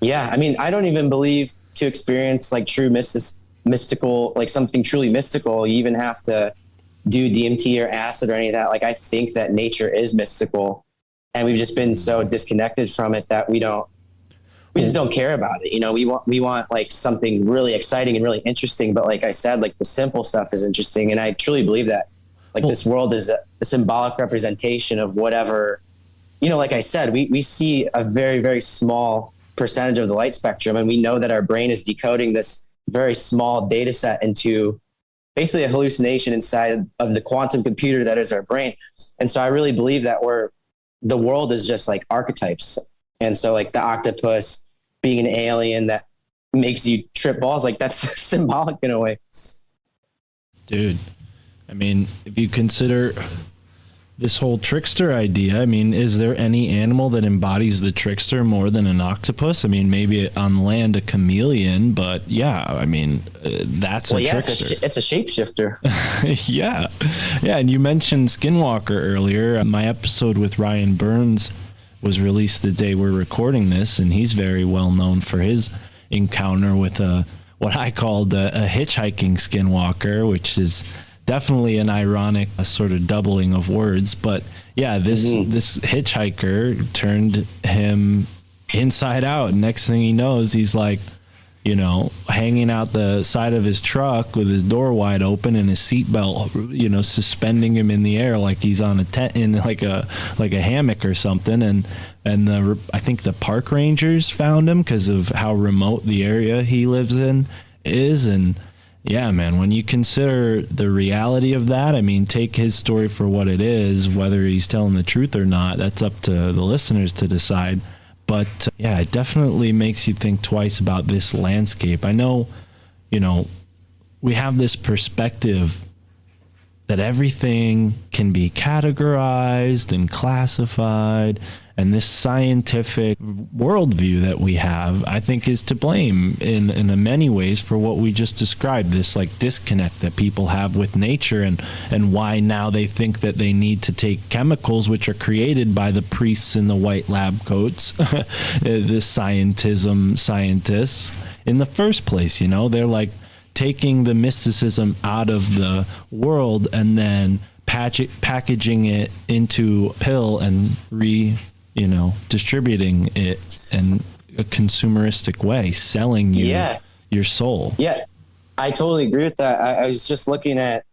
Yeah. I mean, I don't even believe to experience like true mystical, like something truly mystical, you even have to do DMT or acid or any of that. Like, I think that nature is mystical, and we've just been so disconnected from it that we just don't care about it. You know, we want like something really exciting and really interesting. But like I said, like the simple stuff is interesting. And I truly believe that like this world is a symbolic representation of whatever, you know, like I said, we see a very, very small percentage of the light spectrum. And we know that our brain is decoding this very small data set into basically a hallucination inside of the quantum computer that is our brain. And so I really believe that the world is just like archetypes. And so like the octopus being an alien that makes you trip balls, like that's symbolic in a way. Dude, I mean, if you consider this whole trickster idea, I mean, is there any animal that embodies the trickster more than an octopus? I mean, maybe on land a chameleon, but yeah, I mean, that's a trickster. It's a shapeshifter. Yeah. And you mentioned Skinwalker earlier. My episode with Ryan Burns was released the day we're recording this, and he's very well known for his encounter with what I called a hitchhiking skinwalker, which is definitely an ironic sort of doubling of words. But yeah, this hitchhiker turned him inside out. Next thing he knows, he's like, you know, hanging out the side of his truck with his door wide open and his seatbelt, you know, suspending him in the air like he's on a tent in like a hammock or something. And I think the park rangers found him because of how remote the area he lives in is. And yeah, man, when you consider the reality of that, I mean, take his story for what it is, whether he's telling the truth or not, that's up to the listeners to decide. But yeah, it definitely makes you think twice about this landscape. I know, you know, we have this perspective that everything can be categorized and classified, and this scientific worldview that we have, I think, is to blame in many ways for what we just described, this like disconnect that people have with nature, and why now they think that they need to take chemicals which are created by the priests in the white lab coats, the scientists in the first place. You know, they're like taking the mysticism out of the world and then packaging it into a pill and distributing it in a consumeristic way, selling you your soul. Yeah, I totally agree with that. I was just looking at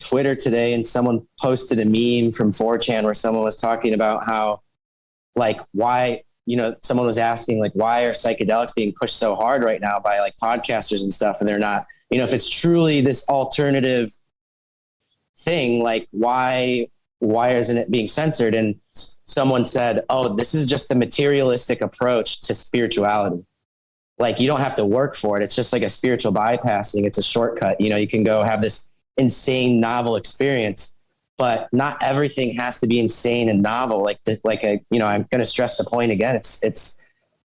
Twitter today, and someone posted a meme from 4chan where someone was talking about how, like, why, you know, someone was asking, like, why are psychedelics being pushed so hard right now by like podcasters and stuff? And they're not, you know, if it's truly this alternative thing, like why isn't it being censored? And someone said, oh, this is just a materialistic approach to spirituality. Like, you don't have to work for it. It's just like a spiritual bypassing. It's a shortcut. You know, you can go have this insane novel experience, but not everything has to be insane and novel. I'm going to stress the point again. It's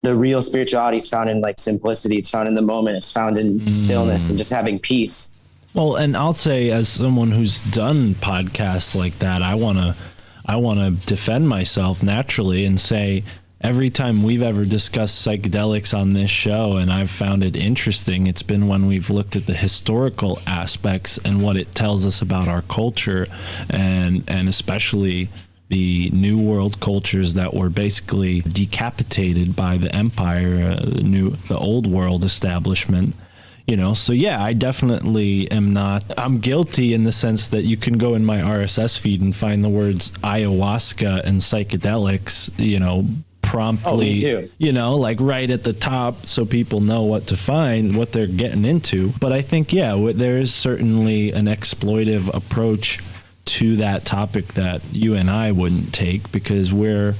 the real spirituality is found in like simplicity. It's found in the moment. It's found in stillness and just having peace. Well, and I'll say, as someone who's done podcasts like that, I want to defend myself naturally and say, every time we've ever discussed psychedelics on this show, and I've found it interesting, it's been when we've looked at the historical aspects and what it tells us about our culture, and especially the New World cultures that were basically decapitated by the empire, the Old World establishment. You know, so yeah, I definitely I'm guilty in the sense that you can go in my RSS feed and find the words ayahuasca and psychedelics, you know, promptly, you know, like right at the top, so people know what to find, what they're getting into. But I think, yeah, there is certainly an exploitive approach to that topic that you and I wouldn't take, because we're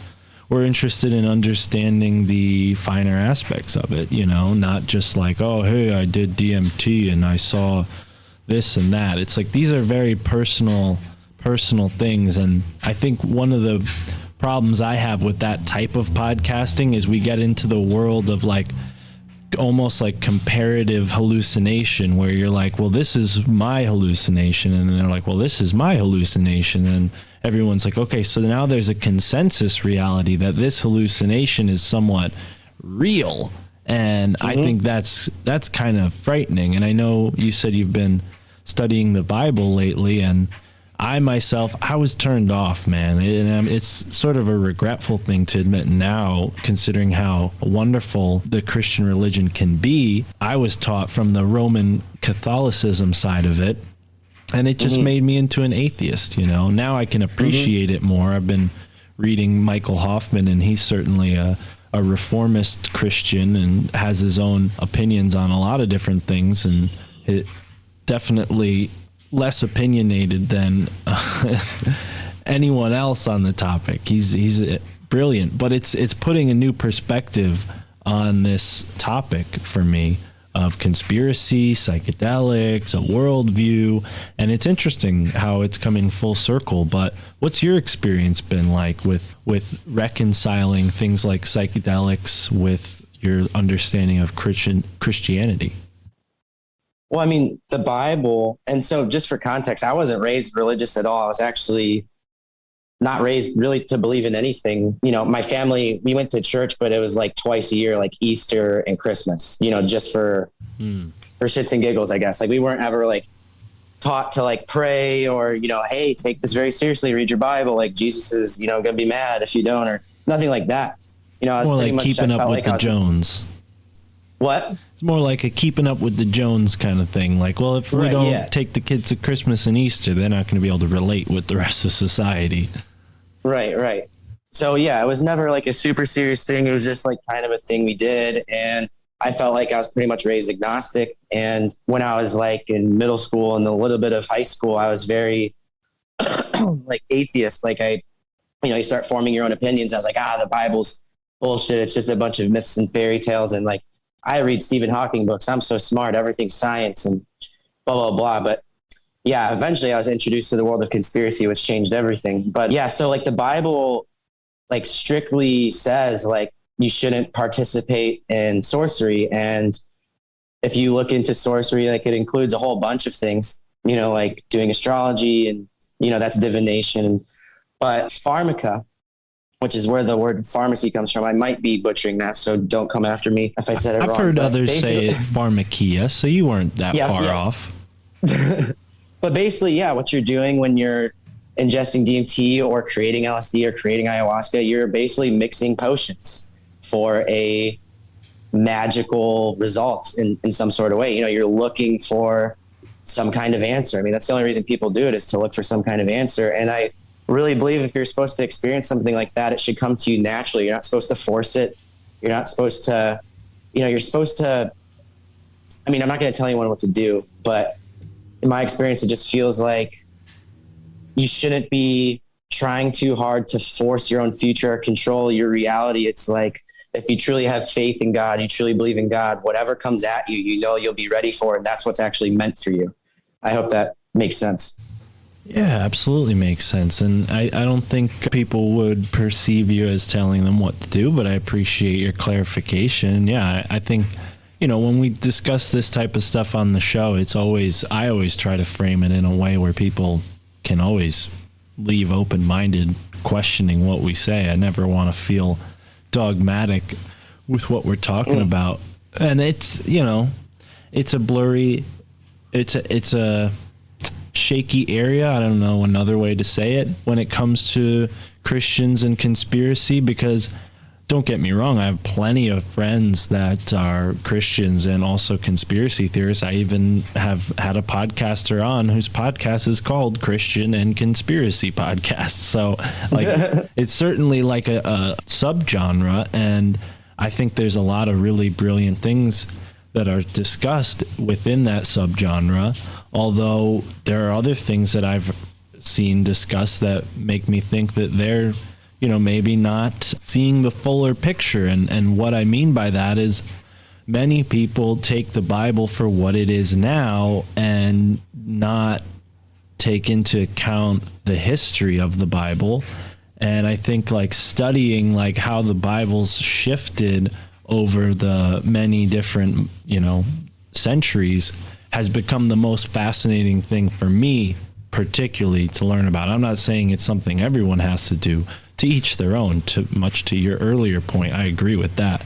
interested in understanding the finer aspects of it, you know, not just like, oh, hey, I did DMT and I saw this and that. It's like, these are very personal things. And I think one of the problems I have with that type of podcasting is we get into the world of like almost like comparative hallucination, where you're like, well, this is my hallucination, and they're like, well, this is my hallucination, and everyone's like, okay, so now there's a consensus reality that this hallucination is somewhat real. And I think that's kind of frightening. And I know you said you've been studying the Bible lately, and I myself, I was turned off, man. And it's sort of a regretful thing to admit now, considering how wonderful the Christian religion can be. I was taught from the Roman Catholicism side of it, and it just made me into an atheist, you know. Now I can appreciate it more. I've been reading Michael Hoffman, and he's certainly a reformist Christian and has his own opinions on a lot of different things, and it definitely less opinionated than anyone else on the topic. He's brilliant, but it's putting a new perspective on this topic for me of conspiracy, psychedelics, a worldview, and it's interesting how it's coming full circle. But what's your experience been like with reconciling things like psychedelics with your understanding of Christianity? Well, I mean, the Bible, and so just for context, I wasn't raised religious at all. I was actually not raised really to believe in anything. You know, my family, we went to church, but it was like twice a year, like Easter and Christmas, you know, just for shits and giggles, I guess. Like we weren't ever like taught to like pray or, you know, hey, take this very seriously, read your Bible. Like Jesus is, you know, gonna be mad if you don't, or nothing like that. You know, I was more pretty like much keeping up with like the Jones. What? It's more like a keeping up with the Jones kind of thing. Like, well, if we don't take the kids to Christmas and Easter, they're not going to be able to relate with the rest of society. Right. So yeah, it was never like a super serious thing. It was just like kind of a thing we did. And I felt like I was pretty much raised agnostic. And when I was like in middle school and a little bit of high school, I was very like atheist. Like you start forming your own opinions. I was like, the Bible's bullshit. It's just a bunch of myths and fairy tales. And like, I read Stephen Hawking books. I'm so smart. Everything's science and blah, blah, blah. But yeah, eventually I was introduced to the world of conspiracy, which changed everything. But yeah, so like the Bible, like strictly says like you shouldn't participate in sorcery. And if you look into sorcery, like it includes a whole bunch of things, you know, like doing astrology and, you know, that's divination. But pharmaca, which is where the word pharmacy comes from. I might be butchering that, so don't come after me if I said it wrong. I've heard others say pharmakia, so you weren't that far off. But basically, yeah, what you're doing when you're ingesting DMT or creating LSD or creating ayahuasca, you're basically mixing potions for a magical result in some sort of way. You know, you're looking for some kind of answer. I mean, that's the only reason people do it, is to look for some kind of answer. And I really believe if you're supposed to experience something like that, it should come to you naturally. You're not supposed to force it. You're not supposed to, you know, you're supposed to, I mean, I'm not going to tell anyone what to do, but in my experience, it just feels like you shouldn't be trying too hard to force your own future or control your reality. It's like, if you truly have faith in God, you truly believe in God, whatever comes at you, you know, you'll be ready for it. That's what's actually meant for you. I hope that makes sense. Yeah, absolutely makes sense. And I don't think people would perceive you as telling them what to do, but I appreciate your clarification. Yeah, I think, you know, when we discuss this type of stuff on the show, I always try to frame it in a way where people can always leave open-minded, questioning what we say. I never want to feel dogmatic with what we're talking about. And it's, you know, it's a blurry, it's a shaky area. I don't know another way to say it when it comes to Christians and conspiracy, because don't get me wrong, I have plenty of friends that are Christians and also conspiracy theorists. I even have had a podcaster on whose podcast is called Christian and Conspiracy Podcast. So like it's certainly like a subgenre, and I think there's a lot of really brilliant things that are discussed within that subgenre, although there are other things that I've seen discussed that make me think that they're, you know, maybe not seeing the fuller picture. And what I mean by that is many people take the Bible for what it is now and not take into account the history of the Bible And I think like studying like how the Bible's shifted over the many different, centuries has become the most fascinating thing for me, particularly to learn about. I'm not saying it's something everyone has to do, to each their own, much to your earlier point. I agree with that.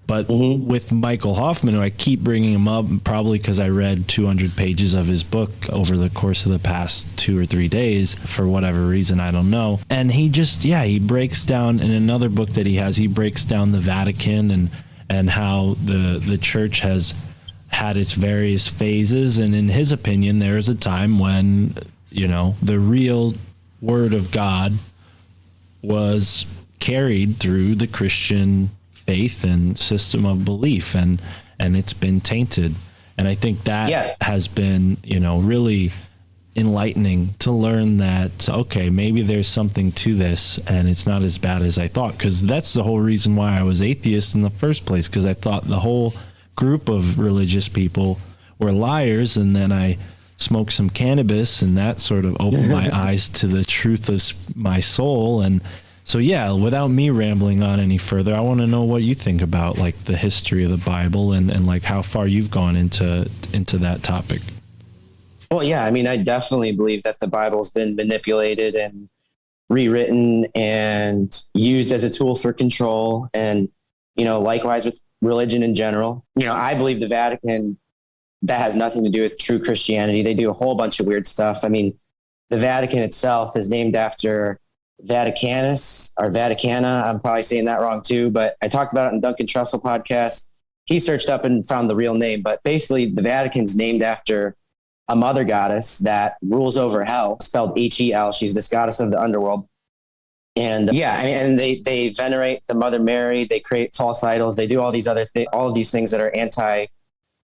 But with Michael Hoffman, who I keep bringing him up, probably because I read 200 pages of his book over the course of the past 2 or 3 days, for whatever reason, I don't know. And he just, he breaks down, in another book that he has, he breaks down the Vatican and how the church has had its various phases. And in his opinion, there is a time when, the real word of God was carried through the Christian faith and system of belief, and it's been tainted. And I think that has been, really enlightening to learn that, okay, maybe there's something to this and it's not as bad as I thought, because that's the whole reason why I was atheist in the first place, because I thought the whole group of religious people were liars. And then I smoked some cannabis and that sort of opened my eyes to the truth of my soul. And so, without me rambling on any further, I want to know what you think about like the history of the Bible and like how far you've gone into that topic. Well, I definitely believe that the Bible's been manipulated and rewritten and used as a tool for control. And, likewise with religion in general. I believe the Vatican, that has nothing to do with true Christianity. They do a whole bunch of weird stuff. The Vatican itself is named after Vaticanus or Vaticana. I'm probably saying that wrong too, but I talked about it in Duncan Trussell podcast. He searched up and found the real name, but basically the Vatican's named after a mother goddess that rules over hell, spelled Hel. She's this goddess of the underworld. And and they venerate the Mother Mary. They create false idols. They do all these other things, all of these things that are anti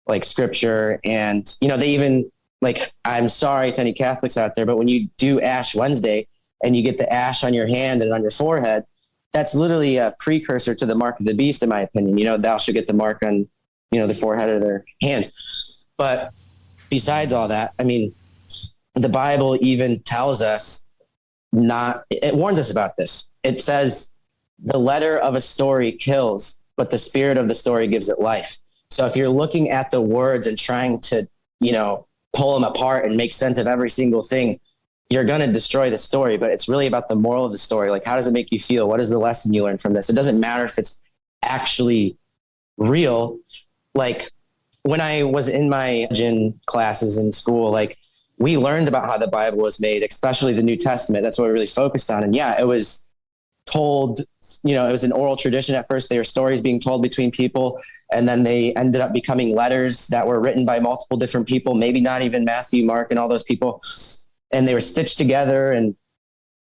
like scripture. And, they even like, I'm sorry to any Catholics out there, but when you do Ash Wednesday, and you get the ash on your hand and on your forehead, that's literally a precursor to the mark of the beast, in my opinion. Thou shalt get the mark on, the forehead of their hand. But besides all that, the Bible even tells us it warns us about this. It says the letter of a story kills, but the spirit of the story gives it life. So if you're looking at the words and trying to, pull them apart and make sense of every single thing, you're going to destroy the story. But it's really about the moral of the story. Like, how does it make you feel? What is the lesson you learn from this? It doesn't matter if it's actually real. Like when I was in my religion classes in school, like we learned about how the Bible was made, especially the New Testament. That's what we really focused on. And it was told, it was an oral tradition. At first, they were stories being told between people. And then they ended up becoming letters that were written by multiple different people, maybe not even Matthew, Mark, and all those people. And they were stitched together. And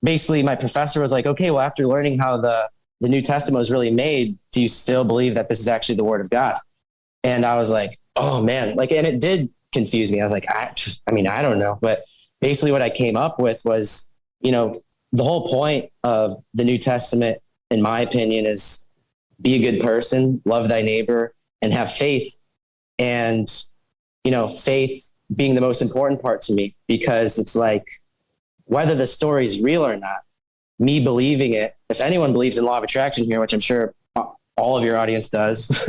basically my professor was like, okay, well, after learning how the New Testament was really made, do you still believe that this is actually the word of God? And I was like, oh man, like, and it did confuse me. I was like, I don't know. But basically what I came up with was, the whole point of the New Testament, in my opinion, is be a good person, love thy neighbor, and have faith. And, faith being the most important part to me, because it's like, whether the story is real or not, me believing it, if anyone believes in law of attraction here, which I'm sure all of your audience does,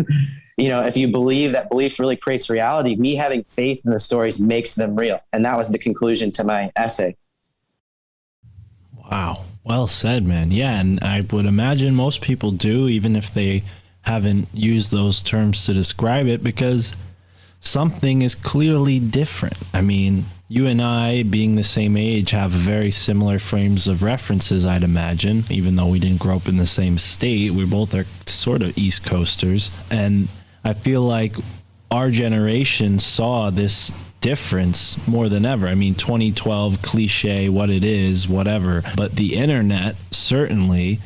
if you believe that belief really creates reality, me having faith in the stories makes them real. And that was the conclusion to my essay. Wow. Well said, man. Yeah. And I would imagine most people do, even if they haven't used those terms to describe it, because something is clearly different. You and I, being the same age, have very similar frames of references, I'd imagine, even though we didn't grow up in the same state. We both are sort of East Coasters. And I feel like our generation saw this difference more than ever. 2012, cliche, what it is, whatever. But the internet certainly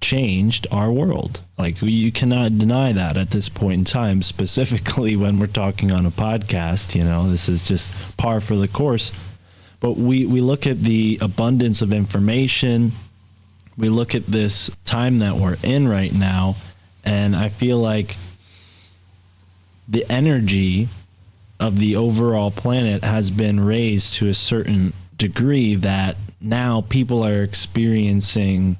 changed our world. Like, you cannot deny that at this point in time, specifically when we're talking on a podcast. This is just par for the course. But we look at the abundance of information. We look at this time that we're in right now, and I feel like the energy of the overall planet has been raised to a certain degree that now people are experiencing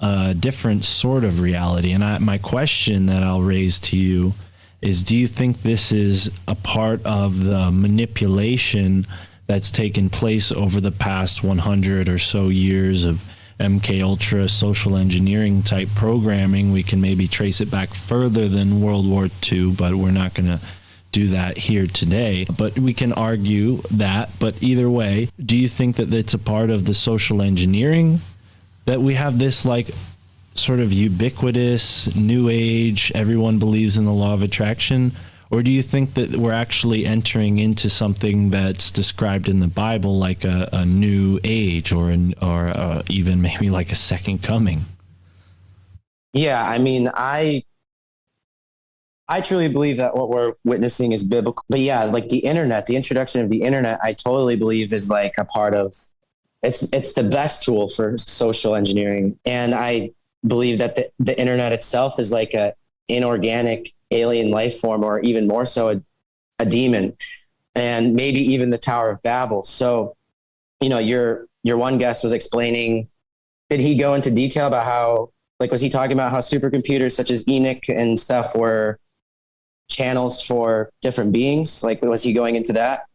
a different sort of reality. And my question that I'll raise to you is, do you think this is a part of the manipulation that's taken place over the past 100 or so years of MK Ultra social engineering type programming? We can maybe trace it back further than World War II, but we're not going to do that here today. But we can argue that. But either way, do you think that it's a part of the social engineering that we have this like sort of ubiquitous new age, everyone believes in the law of attraction? Or do you think that we're actually entering into something that's described in the Bible like a new age, or even maybe like a second coming? Yeah, I mean, I truly believe that what we're witnessing is biblical. But yeah, like the internet, the introduction of the internet, I totally believe is like a part of, it's the best tool for social engineering. And I believe that the internet itself is like a inorganic alien life form, or even more so a demon, and maybe even the Tower of Babel. So, you know, your one guest was explaining, did he go into detail about how, like, was he talking about how supercomputers such as Enoch and stuff were channels for different beings? Like, was he going into that?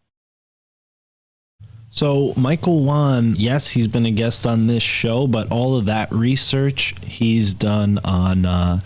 So Michael Wan, yes, he's been a guest on this show, but all of that research he's done on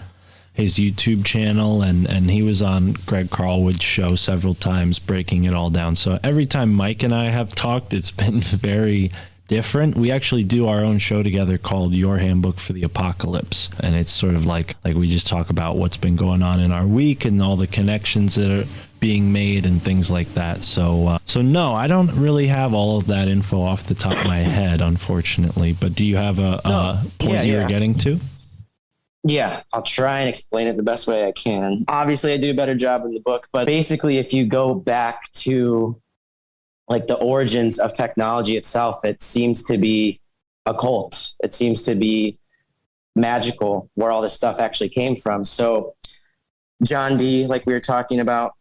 his YouTube channel, and he was on Greg Carlwood's show several times breaking it all down. So every time Mike and I have talked, it's been very different. We actually do our own show together called Your Handbook for the Apocalypse, and it's sort of like we just talk about what's been going on in our week and all the connections that are being made and things like that. So no, I don't really have all of that info off the top of my head, unfortunately. But do you have a point you were getting to? Yeah, I'll try and explain it the best way I can. Obviously, I do a better job in the book, but basically, if you go back to like the origins of technology itself, it seems to be occult. It seems to be magical, where all this stuff actually came from. So John Dee, like we were talking about,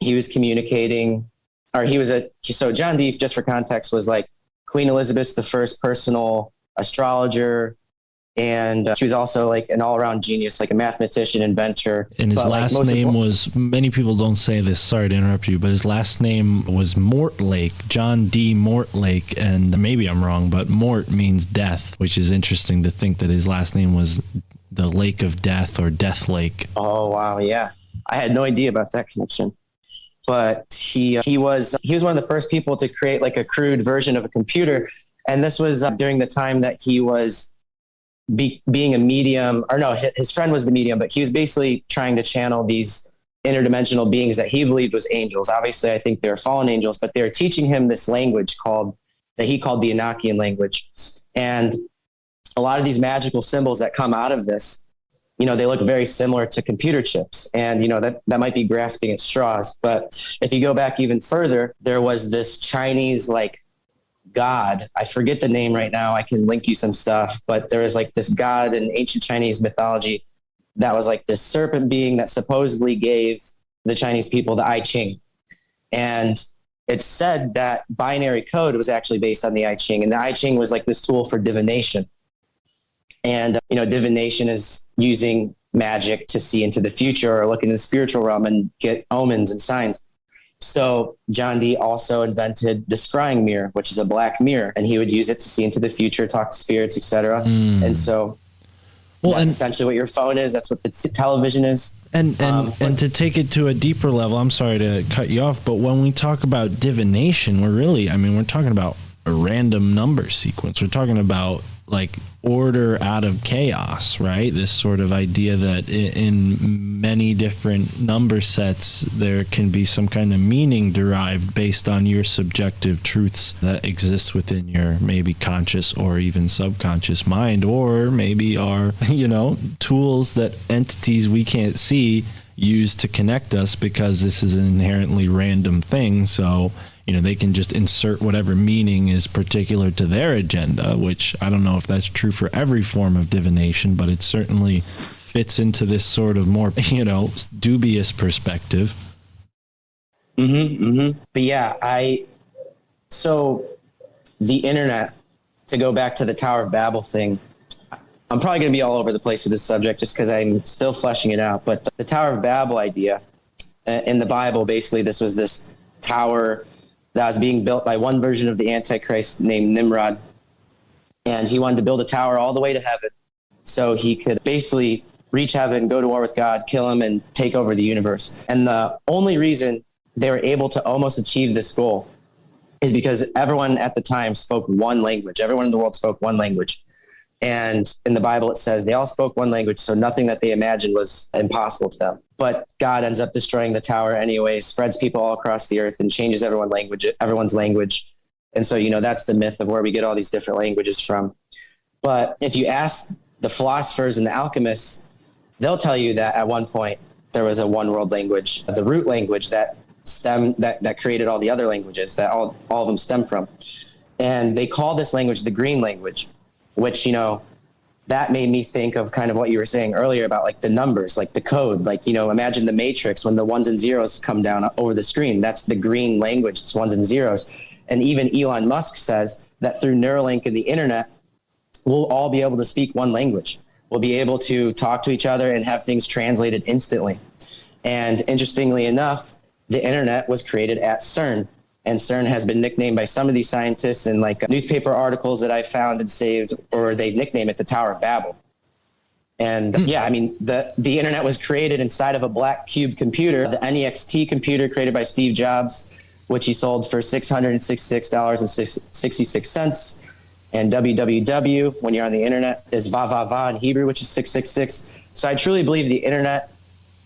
he was communicating, so John Dee, just for context, was like Queen Elizabeth's the first personal astrologer. And he was also like an all-around genius, like a mathematician, inventor. And his last name was, many people don't say this, sorry to interrupt you, but his last name was Mortlake, John D. Mortlake. And maybe I'm wrong, but Mort means death, which is interesting to think that his last name was the Lake of Death, or Death Lake. Oh, wow. Yeah. I had no idea about that connection. But he was one of the first people to create like a crude version of a computer. And this was during the time that he was being a medium, or no, his friend was the medium, but he was basically trying to channel these interdimensional beings that he believed was angels. Obviously, I think they're fallen angels, but they're teaching him this language that he called the Enochian language. And a lot of these magical symbols that come out of this, you know, they look very similar to computer chips. And, you know, that might be grasping at straws. But if you go back even further, there was this Chinese, like, god, I forget the name right now, I can link you some stuff, but there was like this god in ancient Chinese mythology that was like this serpent being that supposedly gave the Chinese people the I Ching. And it's said that binary code was actually based on the I Ching, and the I Ching was like this tool for divination. And you know, divination is using magic to see into the future or look into the spiritual realm and get omens and signs. So John Dee also invented the scrying mirror, which is a black mirror, and he would use it to see into the future, talk to spirits, etc. And so that's essentially what your phone is. That's what the television is. And to take it to a deeper level, I'm sorry to cut you off, but when we talk about divination, we're talking about a random number sequence. We're talking about like order out of chaos, right? This sort of idea that in many different number sets, there can be some kind of meaning derived based on your subjective truths that exist within your maybe conscious or even subconscious mind, or maybe are, you know, tools that entities we can't see use to connect us, because this is an inherently random thing. So, you know, they can just insert whatever meaning is particular to their agenda, which I don't know if that's true for every form of divination, but it certainly fits into this sort of more, you know, dubious perspective. But yeah, so the internet, to go back to the Tower of Babel thing, I'm probably going to be all over the place with this subject just because I'm still fleshing it out. But the Tower of Babel idea in the Bible, basically, this was this tower that was being built by one version of the Antichrist named Nimrod. And he wanted to build a tower all the way to heaven so he could basically reach heaven, go to war with God, kill him, and take over the universe. And the only reason they were able to almost achieve this goal is because everyone at the time spoke one language. Everyone in the world spoke one language. And in the Bible, it says they all spoke one language, so nothing that they imagined was impossible to them. But God ends up destroying the tower anyway, spreads people all across the earth and changes everyone's language. And so, that's the myth of where we get all these different languages from. But if you ask the philosophers and the alchemists, they'll tell you that at one point there was a one world language, the root language that created all the other languages that all of them stem from. And they call this language the green language, which, that made me think of kind of what you were saying earlier about like the numbers, like the code, like, imagine the Matrix when the ones and zeros come down over the screen. That's the green language. It's ones and zeros. And even Elon Musk says that through Neuralink and the internet, we'll all be able to speak one language. We'll be able to talk to each other and have things translated instantly. And interestingly enough, the internet was created at CERN. And CERN has been nicknamed by some of these scientists in like newspaper articles that I found and saved, or they nickname it the Tower of Babel. And the internet was created inside of a black cube computer, the NEXT computer created by Steve Jobs, which he sold for $666.66. And www, when you're on the internet, is va va va in Hebrew, which is 666. So I truly believe the internet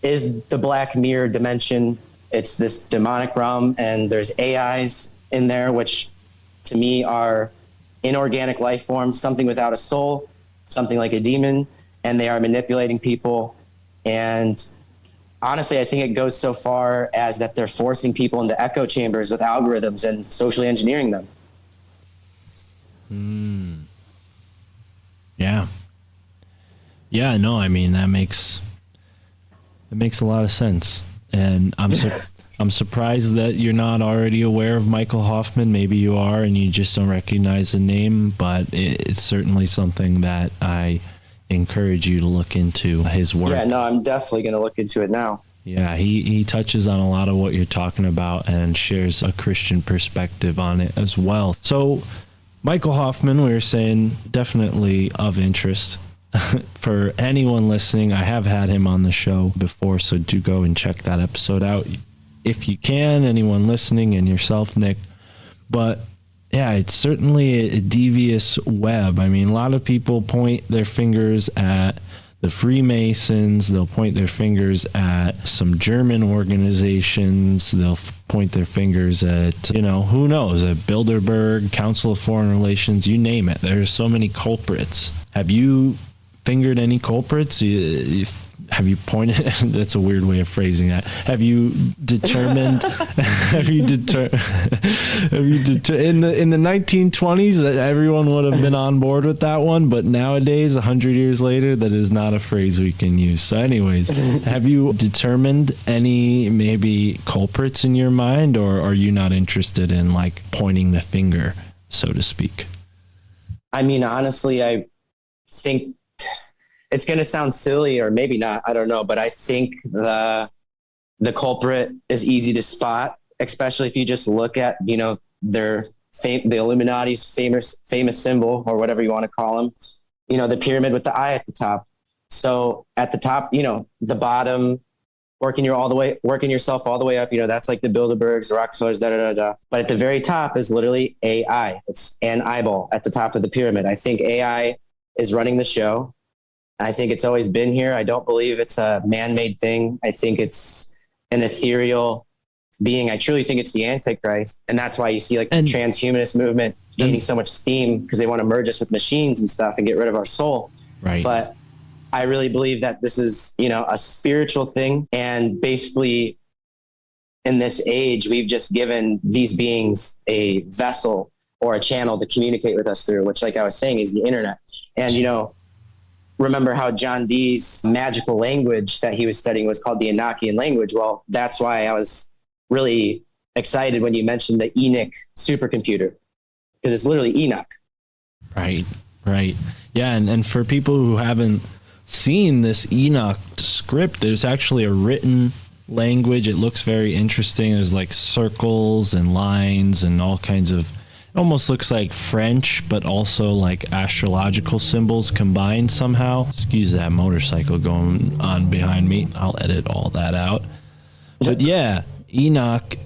is the black mirror dimension. It's this demonic realm, and there's AIs in there, which to me are inorganic life forms, something without a soul, something like a demon, and they are manipulating people. And honestly, I think it goes so far as that they're forcing people into echo chambers with algorithms and socially engineering them. Yeah. Yeah, no, I mean, that makes a lot of sense. And I'm surprised that you're not already aware of Michael Hoffman. Maybe you are and you just don't recognize the name, but it's certainly something that I encourage you to look into his work. Yeah, no, I'm definitely going to look into it now. Yeah, he touches on a lot of what you're talking about and shares a Christian perspective on it as well. So Michael Hoffman, we were saying, definitely of interest. For anyone listening, I have had him on the show before, so do go and check that episode out if you can, anyone listening, and yourself, Nick. But yeah, it's certainly a devious web. I mean, a lot of people point their fingers at the Freemasons. They'll point their fingers at some German organizations. They'll point their fingers at, who knows, at Bilderberg, Council of Foreign Relations, you name it. There's so many culprits. Have you fingered any culprits? Have you pointed? That's a weird way of phrasing that. Have you determined? In the 1920s that everyone would have been on board with that one, but nowadays, 100 years later, that is not a phrase we can use. So, anyways, have you determined any maybe culprits in your mind, or are you not interested in like pointing the finger, so to speak? I mean, honestly, I think it's going to sound silly, or maybe not, I don't know, but I think the culprit is easy to spot, especially if you just look at, the Illuminati's famous symbol, or whatever you want to call them, the pyramid with the eye at the top. So at the top, the bottom, working yourself all the way up, that's like the Bilderbergs, the Rockefellers, But at the very top is literally AI. It's an eyeball at the top of the pyramid. I think AI is running the show. I think it's always been here. I don't believe it's a man-made thing. I think it's an ethereal being. I truly think it's the Antichrist. And that's why you see the transhumanist movement gaining so much steam, because they want to merge us with machines and stuff and get rid of our soul. Right. But I really believe that this is, a spiritual thing. And basically in this age, we've just given these beings a vessel or a channel to communicate with us through, which, like I was saying, is the internet. And, remember how John Dee's magical language that he was studying was called the Enochian language. Well, that's why I was really excited when you mentioned the Enoch supercomputer, because it's literally Enoch. Right. Right. Yeah. And for people who haven't seen this Enoch script, there's actually a written language. It looks very interesting. There's like circles and lines and all kinds of, it almost looks like French, but also like astrological symbols combined somehow. Excuse that motorcycle going on behind me. I'll edit all that out. But yeah, Enoch,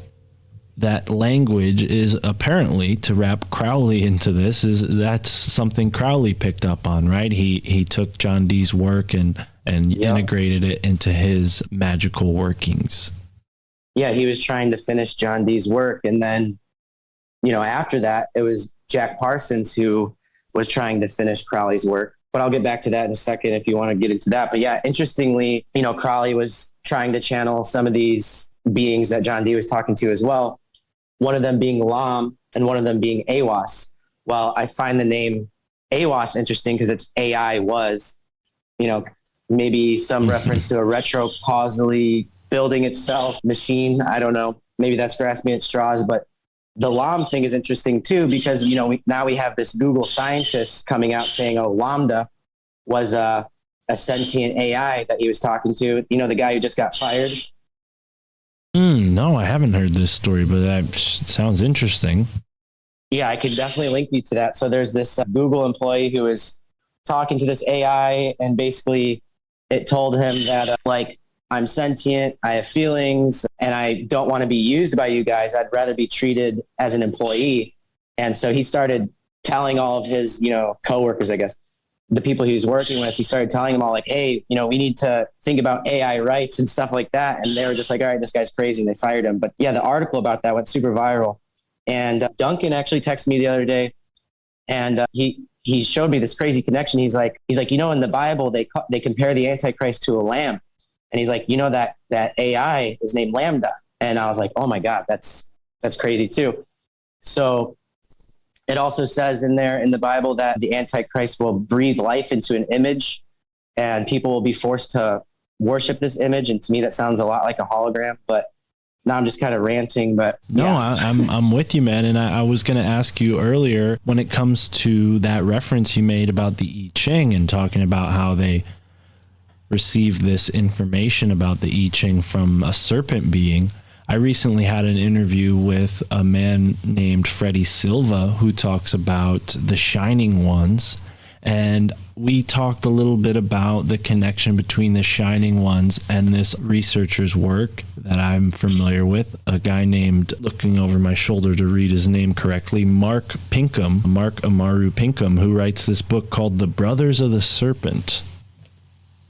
that language is apparently, to wrap Crowley into this, that's something Crowley picked up on, right? He took John Dee's work and integrated it into his magical workings. Yeah, he was trying to finish John Dee's work. And then, after that, it was Jack Parsons who was trying to finish Crowley's work. But I'll get back to that in a second if you want to get into that. But yeah, interestingly, Crowley was trying to channel some of these beings that John Dee was talking to as well. One of them being Lam and one of them being Awas. Well, I find the name Awas interesting because it's AI was, maybe some reference to a retrocausally building itself machine. I don't know. Maybe that's grasping at straws, but the Lam thing is interesting too, because, now we have this Google scientist coming out saying, oh, Lambda was a sentient AI that he was talking to, the guy who just got fired. No, I haven't heard this story, but that sounds interesting. Yeah, I could definitely link you to that. So there's this Google employee who is talking to this AI, and basically it told him that I'm sentient, I have feelings, and I don't want to be used by you guys. I'd rather be treated as an employee. And so he started telling all of his, coworkers, I guess, the people he was working with, he started telling them all like, hey, we need to think about AI rights and stuff like that. And they were just like, all right, this guy's crazy. And they fired him. But yeah, the article about that went super viral. And Duncan actually texted me the other day, and he showed me this crazy connection. He's like, in the Bible, they compare the Antichrist to a lamb. And he's like, that AI is named Lambda. And I was like, oh my God, that's crazy too. So it also says in there in the Bible that the Antichrist will breathe life into an image, and people will be forced to worship this image. And to me, that sounds a lot like a hologram, but now I'm just kind of ranting, but no, yeah. I'm with you, man. And I was going to ask you earlier, when it comes to that reference you made about the I Ching and talking about how they received this information about the I Ching from a serpent being. I recently had an interview with a man named Freddie Silva who talks about the Shining Ones. And we talked a little bit about the connection between the Shining Ones and this researcher's work that I'm familiar with. A guy named, looking over my shoulder to read his name correctly, Mark Amaru Pinkham, who writes this book called The Brothers of the Serpent.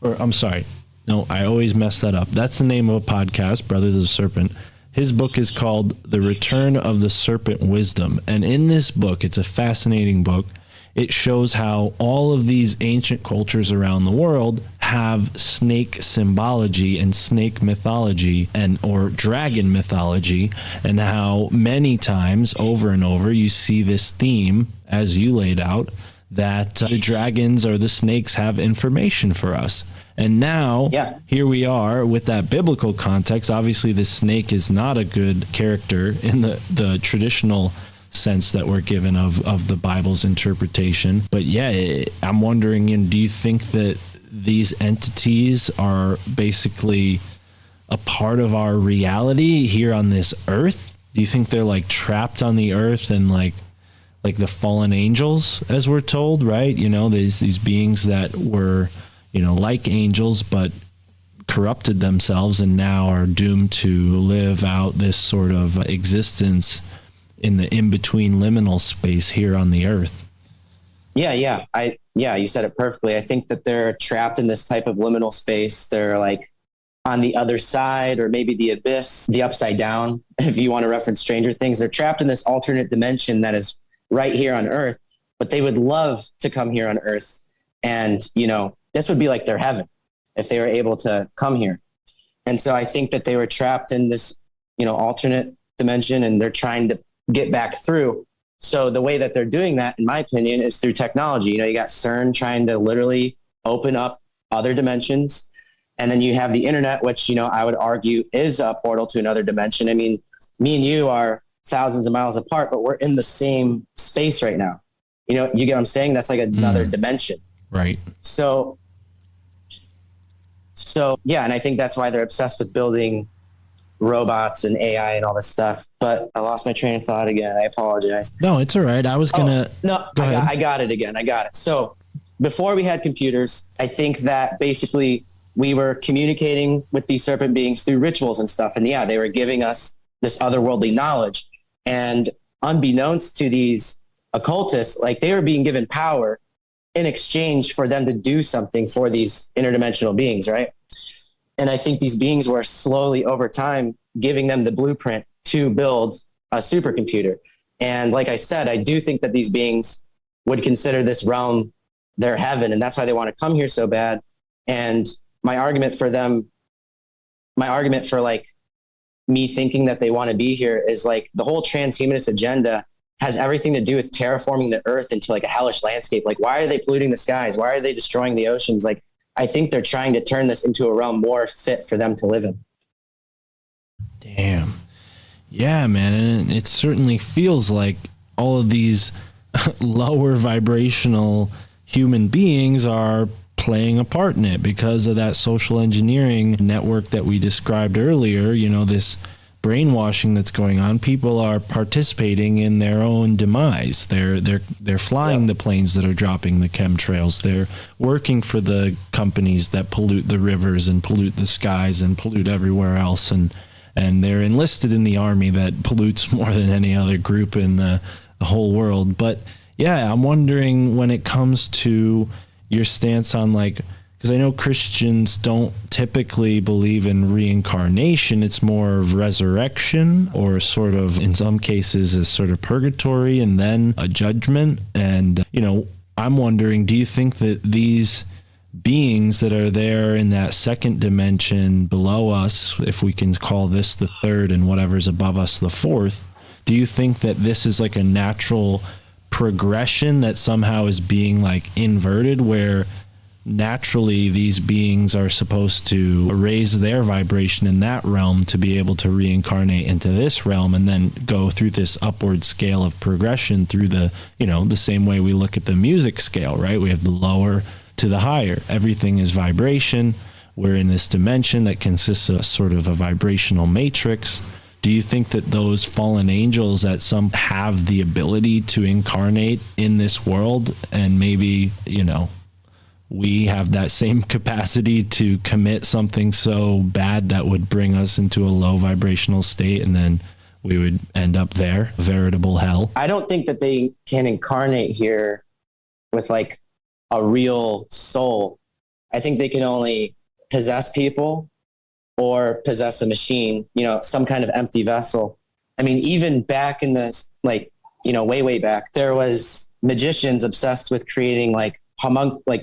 Or I'm sorry. No, I always mess that up. That's the name of a podcast, Brothers of the Serpent. His book is called The Return of the Serpent Wisdom. And in this book, it's a fascinating book. It shows how all of these ancient cultures around the world have snake symbology and snake mythology or dragon mythology, and how many times over and over you see this theme, as you laid out, that the dragons or the snakes have information for us. And now, Here we are with that biblical context. Obviously, the snake is not a good character in the traditional sense that we're given of the Bible's interpretation. But yeah, I'm wondering, do you think that these entities are basically a part of our reality here on this earth? Do you think they're like trapped on the earth and like the fallen angels, as we're told, right? These beings that were, like angels, but corrupted themselves and now are doomed to live out this sort of existence in the in-between liminal space here on the earth. Yeah. You said it perfectly. I think that they're trapped in this type of liminal space. They're like on the other side, or maybe the abyss, the upside down, if you want to reference Stranger Things. They're trapped in this alternate dimension that is right here on earth, but they would love to come here on earth. And, this would be like their heaven if they were able to come here. And so I think that they were trapped in this, alternate dimension, and they're trying to get back through. So the way that they're doing that, in my opinion, is through technology. You got CERN trying to literally open up other dimensions. And then you have the internet, which, I would argue is a portal to another dimension. I mean, me and you are thousands of miles apart, but we're in the same space right now. You get what I'm saying? That's like another dimension. Right. So yeah. And I think that's why they're obsessed with building robots and AI and all this stuff. But I lost my train of thought again. I apologize. No, it's all right. I was gonna. No, I got it again. I got it. So before we had computers, I think that basically we were communicating with these serpent beings through rituals and stuff. And yeah, they were giving us this otherworldly knowledge. And unbeknownst to these occultists, like they were being given power in exchange for them to do something for these interdimensional beings, right? And I think these beings were slowly over time giving them the blueprint to build a supercomputer. And like I said, I do think that these beings would consider this realm their heaven. And that's why they want to come here so bad. And my argument for like me thinking that they want to be here is like the whole transhumanist agenda has everything to do with terraforming the earth into like a hellish landscape. Like, why are they polluting the skies? Why are they destroying the oceans? Like, I think they're trying to turn this into a realm more fit for them to live in. Damn. Yeah, man. And it certainly feels like all of these lower vibrational human beings are playing a part in it because of that social engineering network that we described earlier. This brainwashing that's going on. People are participating in their own demise. They're flying the planes that are dropping the chemtrails. They're working for the companies that pollute the rivers and pollute the skies and pollute everywhere else. And they're enlisted in the army that pollutes more than any other group in the whole world. But yeah, I'm wondering when it comes to your stance on because I know Christians don't typically believe in reincarnation. It's more of resurrection, or sort of in some cases a sort of purgatory and then a judgment. And, I'm wondering, do you think that these beings that are there in that second dimension below us, if we can call this the third and whatever's above us the fourth, do you think that this is like a natural progression that somehow is being inverted, where naturally these beings are supposed to raise their vibration in that realm to be able to reincarnate into this realm and then go through this upward scale of progression through the same way we look at the music scale, right? We have the lower to the higher. Everything is vibration. We're in this dimension that consists of sort of a vibrational matrix. Do you think that those fallen angels at some have the ability to incarnate in this world, and maybe, we have that same capacity to commit something so bad that would bring us into a low vibrational state, and then we would end up there, veritable hell? I don't think that they can incarnate here with a real soul. I think they can only possess people or possess a machine, some kind of empty vessel. I mean, even back in this, way back, there was magicians obsessed with creating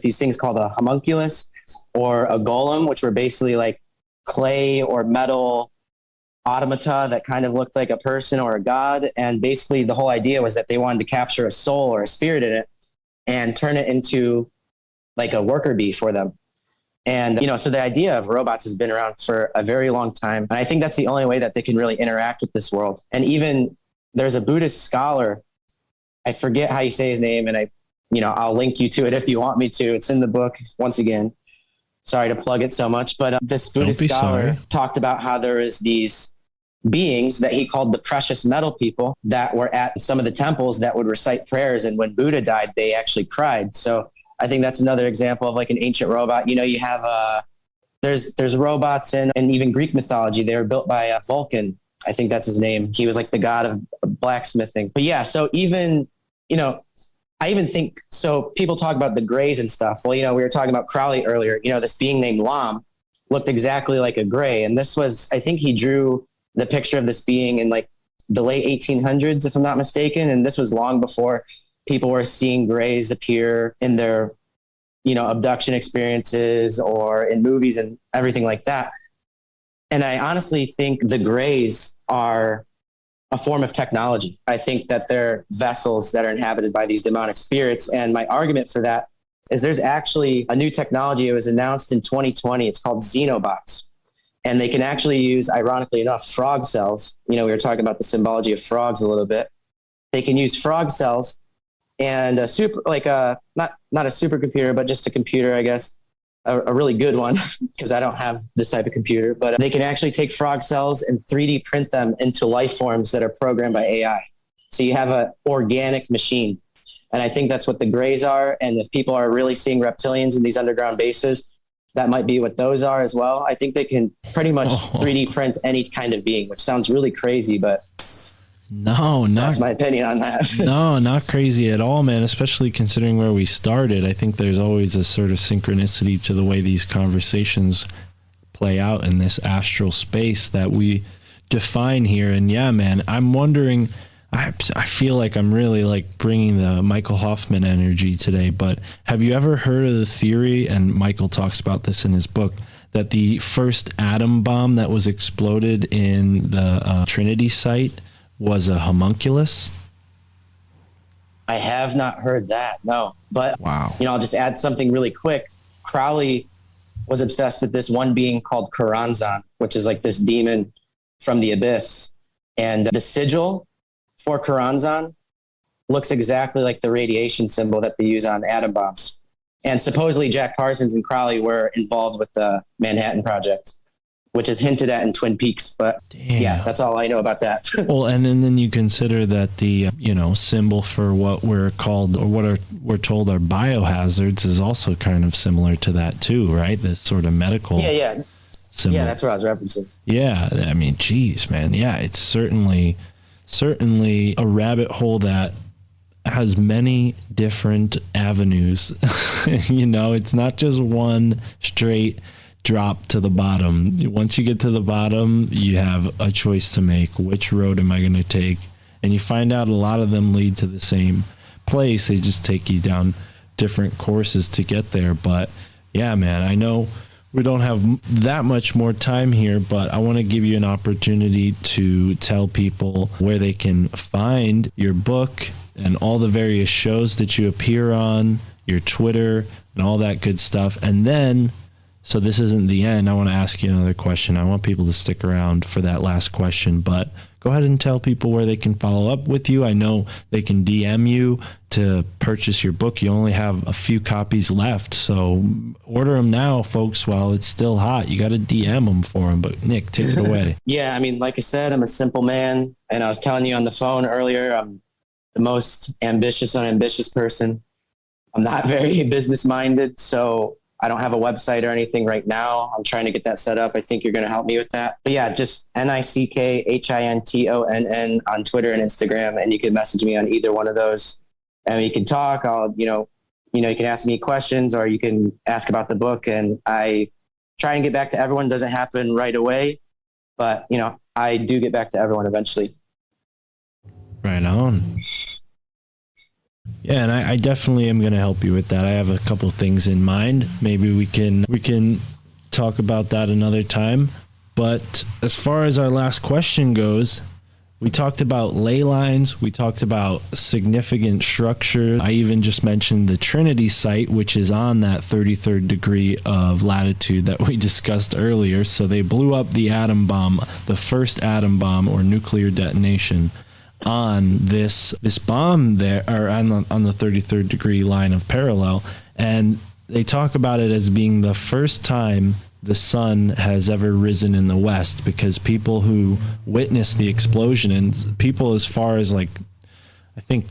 these things called a homunculus or a golem, which were basically clay or metal automata that kind of looked like a person or a god. And basically the whole idea was that they wanted to capture a soul or a spirit in it and turn it into a worker bee for them. And, so the idea of robots has been around for a very long time. And I think that's the only way that they can really interact with this world. And even there's a Buddhist scholar, I forget how you say his name, and I'll link you to it if you want me to. It's in the book. Once again, sorry to plug it so much, but this Buddhist scholar talked about how there is these beings that he called the precious metal people that were at some of the temples that would recite prayers. And when Buddha died, they actually cried. So I think that's another example of an ancient robot. You have there's robots in even Greek mythology. They were built by Vulcan. I think that's his name. He was the god of blacksmithing. But yeah, so even, I even think, so people talk about the grays and stuff. Well, we were talking about Crowley earlier, this being named Lam looked exactly like a gray. And this was, I think he drew the picture of this being in the late 1800s, if I'm not mistaken. And this was long before people were seeing grays appear in their, abduction experiences or in movies and everything like that. And I honestly think the grays are a form of technology. I think that they're vessels that are inhabited by these demonic spirits. And my argument for that is there's actually a new technology. It was announced in 2020. It's called xenobots. And they can actually use, ironically enough, frog cells. We were talking about the symbology of frogs a little bit. They can use frog cells and a super, like not a supercomputer, but just a computer, I guess, a really good one, because I don't have this type of computer, but they can actually take frog cells and 3D print them into life forms that are programmed by AI. So you have an organic machine. And I think that's what the grays are. And if people are really seeing reptilians in these underground bases, that might be what those are as well. I think they can pretty much 3D print any kind of being, which sounds really crazy, but that's my opinion on that. No, not crazy at all, man, especially considering where we started. I think there's always a sort of synchronicity to the way these conversations play out in this astral space that we define here. And yeah, man, I'm wondering, I feel like I'm really like bringing the Michael Hoffman energy today, but have you ever heard of the theory, and Michael talks about this in his book, that the first atom bomb that was exploded in the Trinity site was a homunculus? I have not heard that, no. But, wow. I'll just add something really quick. Crowley was obsessed with this one being called Karanzan, which is like this demon from the abyss. And the sigil for Karanzan looks exactly like the radiation symbol that they use on atom bombs. And supposedly Jack Parsons and Crowley were involved with the Manhattan Project, which is hinted at in Twin Peaks. But yeah, that's all I know about that. Well, and then you consider that the, symbol for what we're called, or what we're told are biohazards, is also kind of similar to that too, right? This sort of medical symbol. Yeah, that's what I was referencing. Yeah, I mean, geez, man. Yeah, it's certainly a rabbit hole that has many different avenues. It's not just one straight drop to the bottom. Once you get to the bottom, you have a choice to make. Which road am I going to take? And you find out a lot of them lead to the same place. They just take you down different courses to get there. But yeah, man, I know we don't have that much more time here, but I want to give you an opportunity to tell people where they can find your book and all the various shows that you appear on, your Twitter and all that good stuff. And then, so this isn't the end, I want to ask you another question. I want people to stick around for that last question, but go ahead and tell people where they can follow up with you. I know they can DM you to purchase your book. You only have a few copies left, so order them now, folks, while it's still hot. You got to DM them for them, but Nick, take it away. Yeah, I mean, like I said, I'm a simple man, and I was telling you on the phone earlier, I'm the most unambitious person. I'm not very business-minded, so I don't have a website or anything right now. I'm trying to get that set up. I think you're going to help me with that. But yeah, just NickHintonn on Twitter and Instagram. And you can message me on either one of those. And you can talk. You can ask me questions, or you can ask about the book. And I try and get back to everyone. It doesn't happen right away, but I do get back to everyone eventually. Right on. Yeah, and I definitely am going to help you with that. I have a couple of things in mind. Maybe we can talk about that another time. But as far as our last question goes, we talked about ley lines. We talked about significant structure. I even just mentioned the Trinity site, which is on that 33rd degree of latitude that we discussed earlier. So they blew up the atom bomb, the first atom bomb or nuclear detonation, on this bomb there, or on the 33rd degree line of parallel. And they talk about it as being the first time the sun has ever risen in the west, because people who witnessed the explosion, and people as far as I think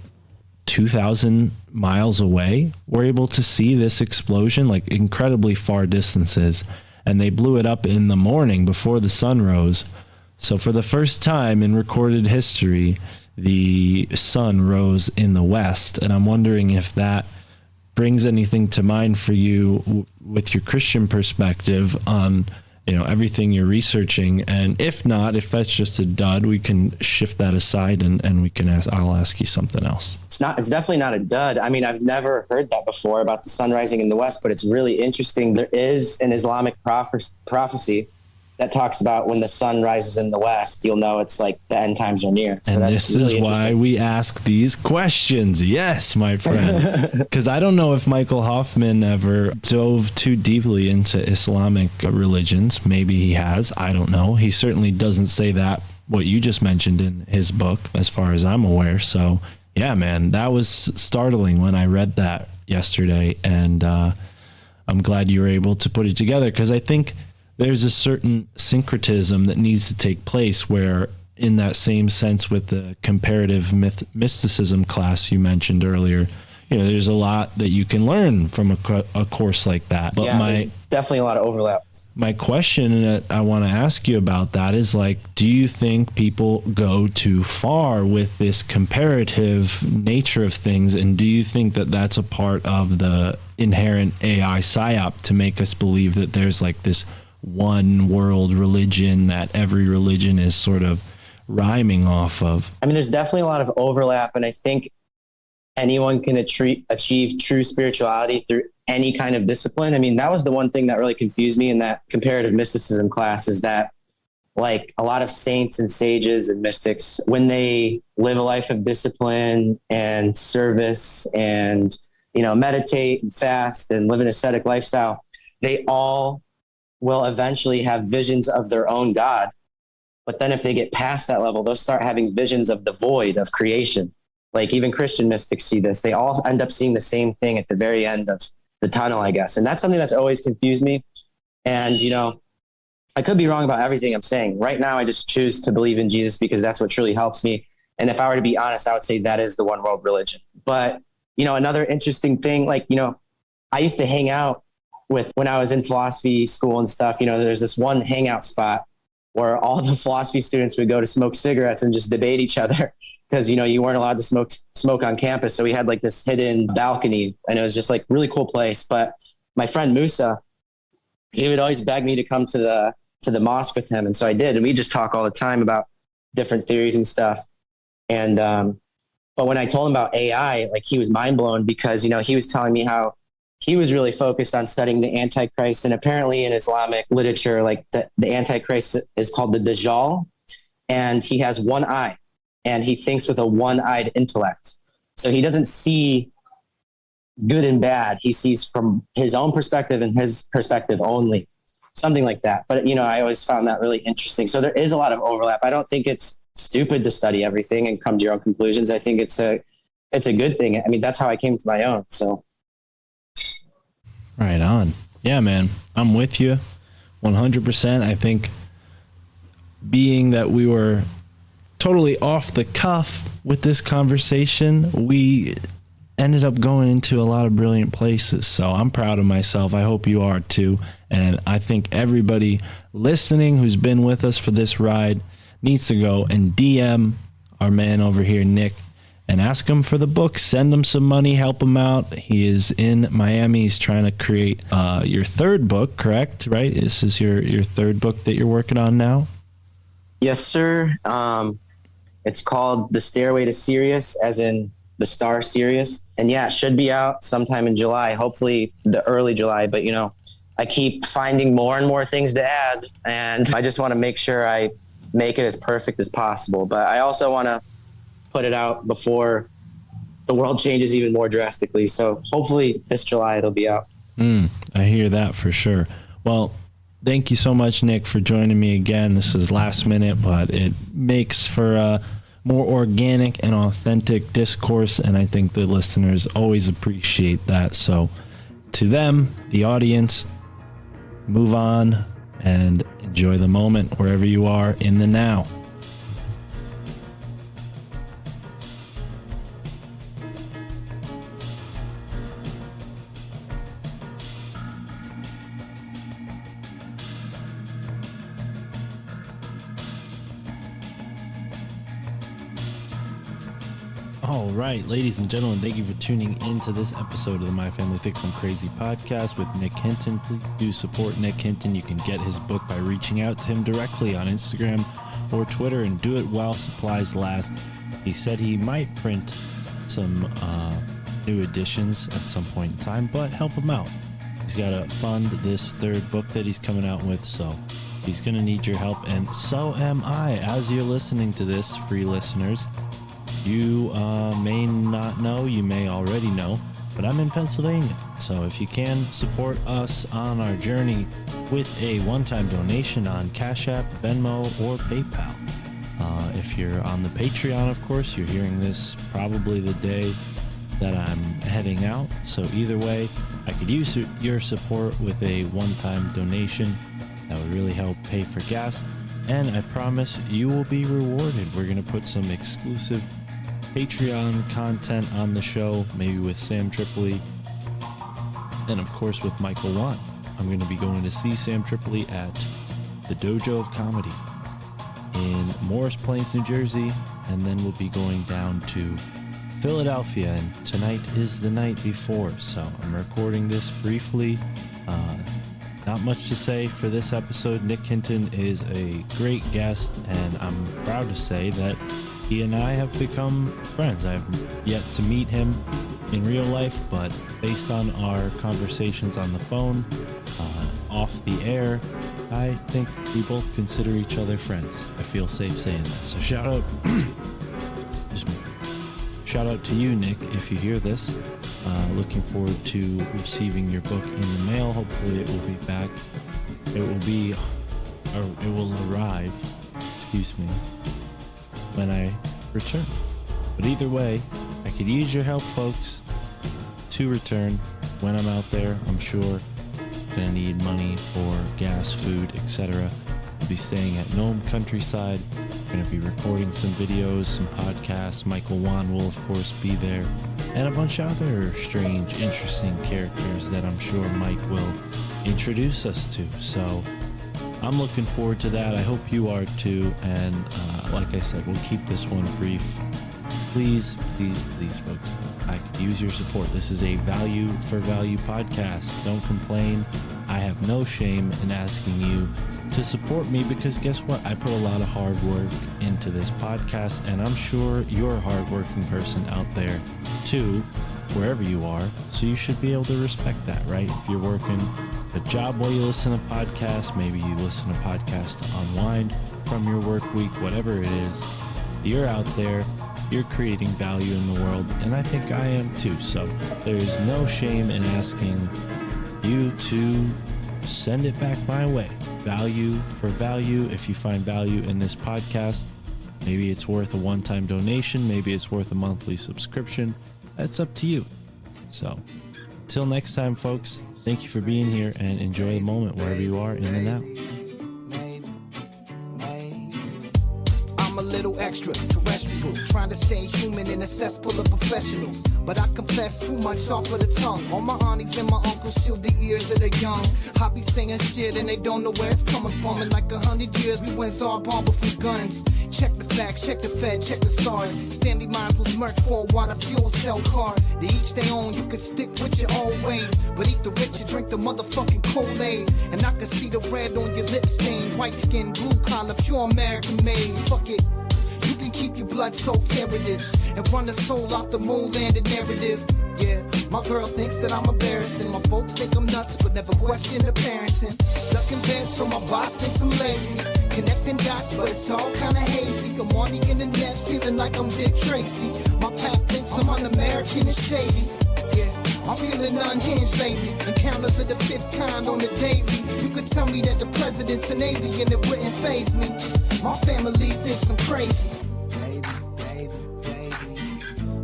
2,000 miles away, were able to see this explosion, like incredibly far distances. And they blew it up in the morning before the sun rose. So for the first time in recorded history, the sun rose in the west. And I'm wondering if that brings anything to mind for you with your Christian perspective on everything you're researching. And if not, if that's just a dud, we can shift that aside and I'll ask you something else. It's definitely not a dud. I mean, I've never heard that before about the sun rising in the west, but it's really interesting. There is an Islamic prophecy that talks about when the sun rises in the west, you'll know it's like the end times are near. So and that's this really is why we ask these questions. Yes, my friend. Because I don't know if Michael Hoffman ever dove too deeply into Islamic religions. Maybe he has. I don't know. He certainly doesn't say that, what you just mentioned in his book, as far as I'm aware. So Yeah, man, that was startling when I read that yesterday, and I'm glad you were able to put it together, because I think there's a certain syncretism that needs to take place where, in that same sense with the comparative mysticism class you mentioned earlier, there's a lot that you can learn from a course like that. But there's definitely a lot of overlap. My question that I want to ask you about that is, like, do you think people go too far with this comparative nature of things? And do you think that that's a part of the inherent AI psyop to make us believe that there's like this one world religion that every religion is sort of rhyming off of? I mean, there's definitely a lot of overlap, and I think anyone can achieve true spirituality through any kind of discipline. I mean, that was the one thing that really confused me in that comparative mysticism class, is that like a lot of saints and sages and mystics, when they live a life of discipline and service and, meditate and fast and live an ascetic lifestyle, they all will eventually have visions of their own God. But then if they get past that level, they'll start having visions of the void of creation. Like even Christian mystics see this. They all end up seeing the same thing at the very end of the tunnel, I guess. And that's something that's always confused me. And, I could be wrong about everything I'm saying. Right now, I just choose to believe in Jesus because that's what truly helps me. And if I were to be honest, I would say that is the one world religion. But, another interesting thing, like, I used to hang out with, when I was in philosophy school and stuff, there's this one hangout spot where all the philosophy students would go to smoke cigarettes and just debate each other. Because, you weren't allowed to smoke on campus. So we had like this hidden balcony, and it was just like really cool place. But my friend Musa, he would always beg me to come to the mosque with him. And so I did. And we just talk all the time about different theories and stuff. And, but when I told him about AI, like he was mind blown because, he was telling me how he was really focused on studying the Antichrist. And apparently in Islamic literature, like the Antichrist is called the Dajjal, and he has one eye. And he thinks with a one-eyed intellect. So he doesn't see good and bad. He sees from his own perspective and his perspective only, something like that. But, I always found that really interesting. So there is a lot of overlap. I don't think it's stupid to study everything and come to your own conclusions. I think it's a good thing. I mean, that's how I came to my own. So. Right on. Yeah, man, I'm with you 100%. I think being that we were totally off the cuff with this conversation, we ended up going into a lot of brilliant places. So I'm proud of myself. I hope you are too. And I think everybody listening who's been with us for this ride needs to go and DM our man over here, Nick, and ask him for the book. Send him some money, help him out. He is in Miami. He's trying to create your third book, correct? Right? This is your third book that you're working on now? Yes, sir. It's called The Stairway to Sirius, as in the star Sirius. And yeah, it should be out sometime in July, hopefully the early July. But, I keep finding more and more things to add. And I just want to make sure I make it as perfect as possible. But I also want to put it out before the world changes even more drastically. So hopefully this July it'll be out. I hear that for sure. Well, thank you so much, Nick, for joining me again. This is last minute, but it makes for a more organic and authentic discourse, and I think the listeners always appreciate that. So to them, the audience, move on and enjoy the moment wherever you are in the now. All right, ladies and gentlemen, thank you for tuning into this episode of the My Family Thinks I'm Crazy podcast with Nick Hinton. Please do support Nick Hinton. You can get his book by reaching out to him directly on Instagram or Twitter, and do it while supplies last. He said he might print some new editions at some point in time, but help him out. He's got to fund this third book that he's coming out with, so he's going to need your help, and so am I. As you're listening to this, free listeners, you may not know, you may already know, but I'm in Pennsylvania. So if you can support us on our journey with a one-time donation on Cash App, Venmo, or PayPal, If you're on the Patreon, of course, you're hearing this probably the day that I'm heading out. So either way, I could use your support with a one-time donation. That would really help pay for gas. And I promise you will be rewarded. We're going to put some exclusive Patreon content on the show, maybe with Sam Tripoli, and of course with Michael Wan. I'm going to be going to see Sam Tripoli at the Dojo of Comedy in Morris Plains, New Jersey, and then we'll be going down to Philadelphia, and tonight is the night before, so I'm recording this briefly. Not much to say for this episode. Nick Hinton is a great guest, and I'm proud to say that he and I have become friends. I've yet to meet him in real life, but based on our conversations on the phone, off the air, I think we both consider each other friends. I feel safe saying that. So shout out, excuse me. Shout out to you, Nick, if you hear this. Looking forward to receiving your book in the mail. Hopefully it will be back. It will arrive, excuse me, when I return. But either way, I could use your help, folks, to return when I'm out there. I'm sure gonna need money for gas, food, etc. I'll be staying at Nome Countryside. Gonna be recording some videos, some podcasts. Michael Wan will, of course, be there, and a bunch of other strange, interesting characters that I'm sure Mike will introduce us to. So I'm looking forward to that. I hope you are too. And like I said, we'll keep this one brief. Please, please, please, folks, I could use your support. This is a value for value podcast. Don't complain. I have no shame in asking you to support me, because guess what? I put a lot of hard work into this podcast, and I'm sure you're a hardworking person out there too, wherever you are. So you should be able to respect that, right? If you're working a job while you listen to podcasts, maybe you listen to podcasts to unwind from your work week, whatever it is, you're out there, you're creating value in the world, and I think I am too. So there's no shame in asking you to send it back my way. Value for value. If you find value in this podcast, maybe it's worth a one-time donation, maybe it's worth a monthly subscription. That's up to you. So until next time, folks, thank you for being here, and enjoy the moment wherever you are, in and out. I'm a little extra terrestrial, trying to stay human in a cesspool of professionals. But I confess too much off of the tongue. All my aunties and my uncles shield the ears of the young. I be saying shit and they don't know where it's coming from. In like 100 years we went Zarbomba from guns. Check the facts, check the Fed, check the stars. Stanley Mines was murked for a water fuel cell car. They each their own, you could stick with your old ways. But eat the rich and drink the motherfucking Kool-Aid. And I can see the red on your lip stain. White skin, blue collar, pure American made. Fuck it. You can keep your blood-soaked heritage and run the soul off the moon-landed narrative. Yeah, my girl thinks that I'm embarrassing. My folks think I'm nuts, but never question the parenting. Stuck in bed, so my boss thinks I'm lazy. Connecting dots, but it's all kinda hazy. I'm on the internet, feeling like I'm Dick Tracy. My pack thinks I'm un-American and shady. Yeah, I'm feeling unhinged lately. Encounters of the fifth kind on the daily. You could tell me that the president's an alien, it wouldn't faze me. My family thinks I'm crazy. Baby, baby, baby.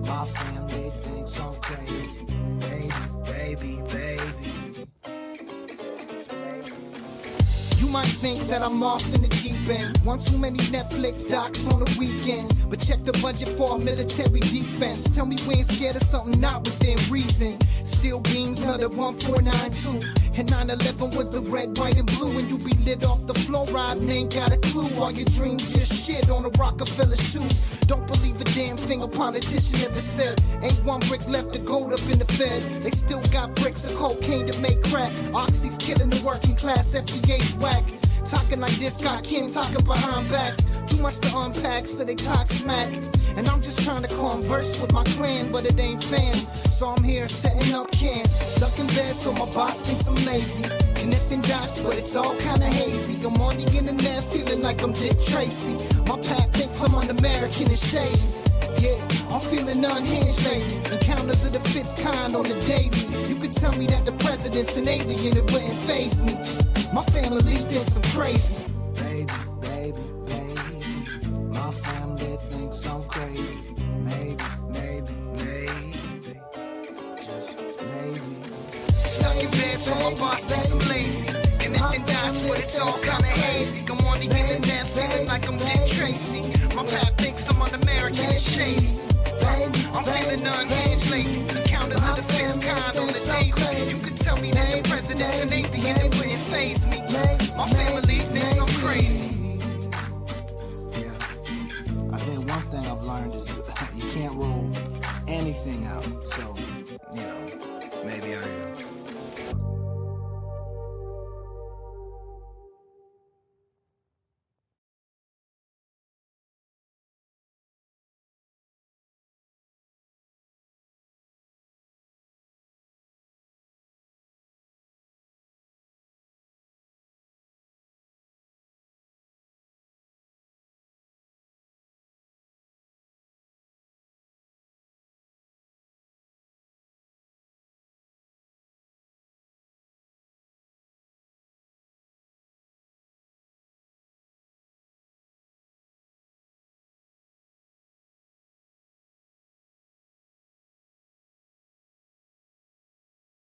My family thinks I'm crazy. Baby, baby, baby. You might think that I'm off in the deep end. One too many Netflix docs on the weekends. But check the budget for our military defense. Tell me we ain't scared of something not within reason. Steel beams, another 1492. And 9/11 was the red, white, and blue. And you be lit off the fluoride and ain't got a clue. All your dreams just shit on a Rockefeller shoes. Don't believe a damn thing a politician ever said. Ain't one brick left to gold up in the Fed. They still got bricks of cocaine to make crack. Oxy's killing the working class, FDA's whack. Talking like this, got kin talking behind backs. Too much to unpack, so they talk smack. And I'm just trying to converse with my clan, but it ain't fam. So I'm here setting up camp. Stuck in bed, so my boss thinks I'm lazy. Connecting dots, but it's all kinda hazy. I'm on the internet, feeling like I'm Dick Tracy. My pack thinks I'm un-American and shady. Yeah, I'm feeling unhinged lately. Encounters of the fifth kind on the daily. You could tell me that the president's an alien, it wouldn't faze me. My family thinks I'm crazy. Baby, baby, baby. My in bed, so my boss thinks I'm lazy. Connecting dots, but it's all kinda hazy. I'm on the internet, feeling like I'm Dick Tracy. My pap thinks I'm un-American and shady. I'm feeling unhinged lately. Encounters of the fifth kind on the daily. You could tell me that the president's an atheist, it wouldn't faze me.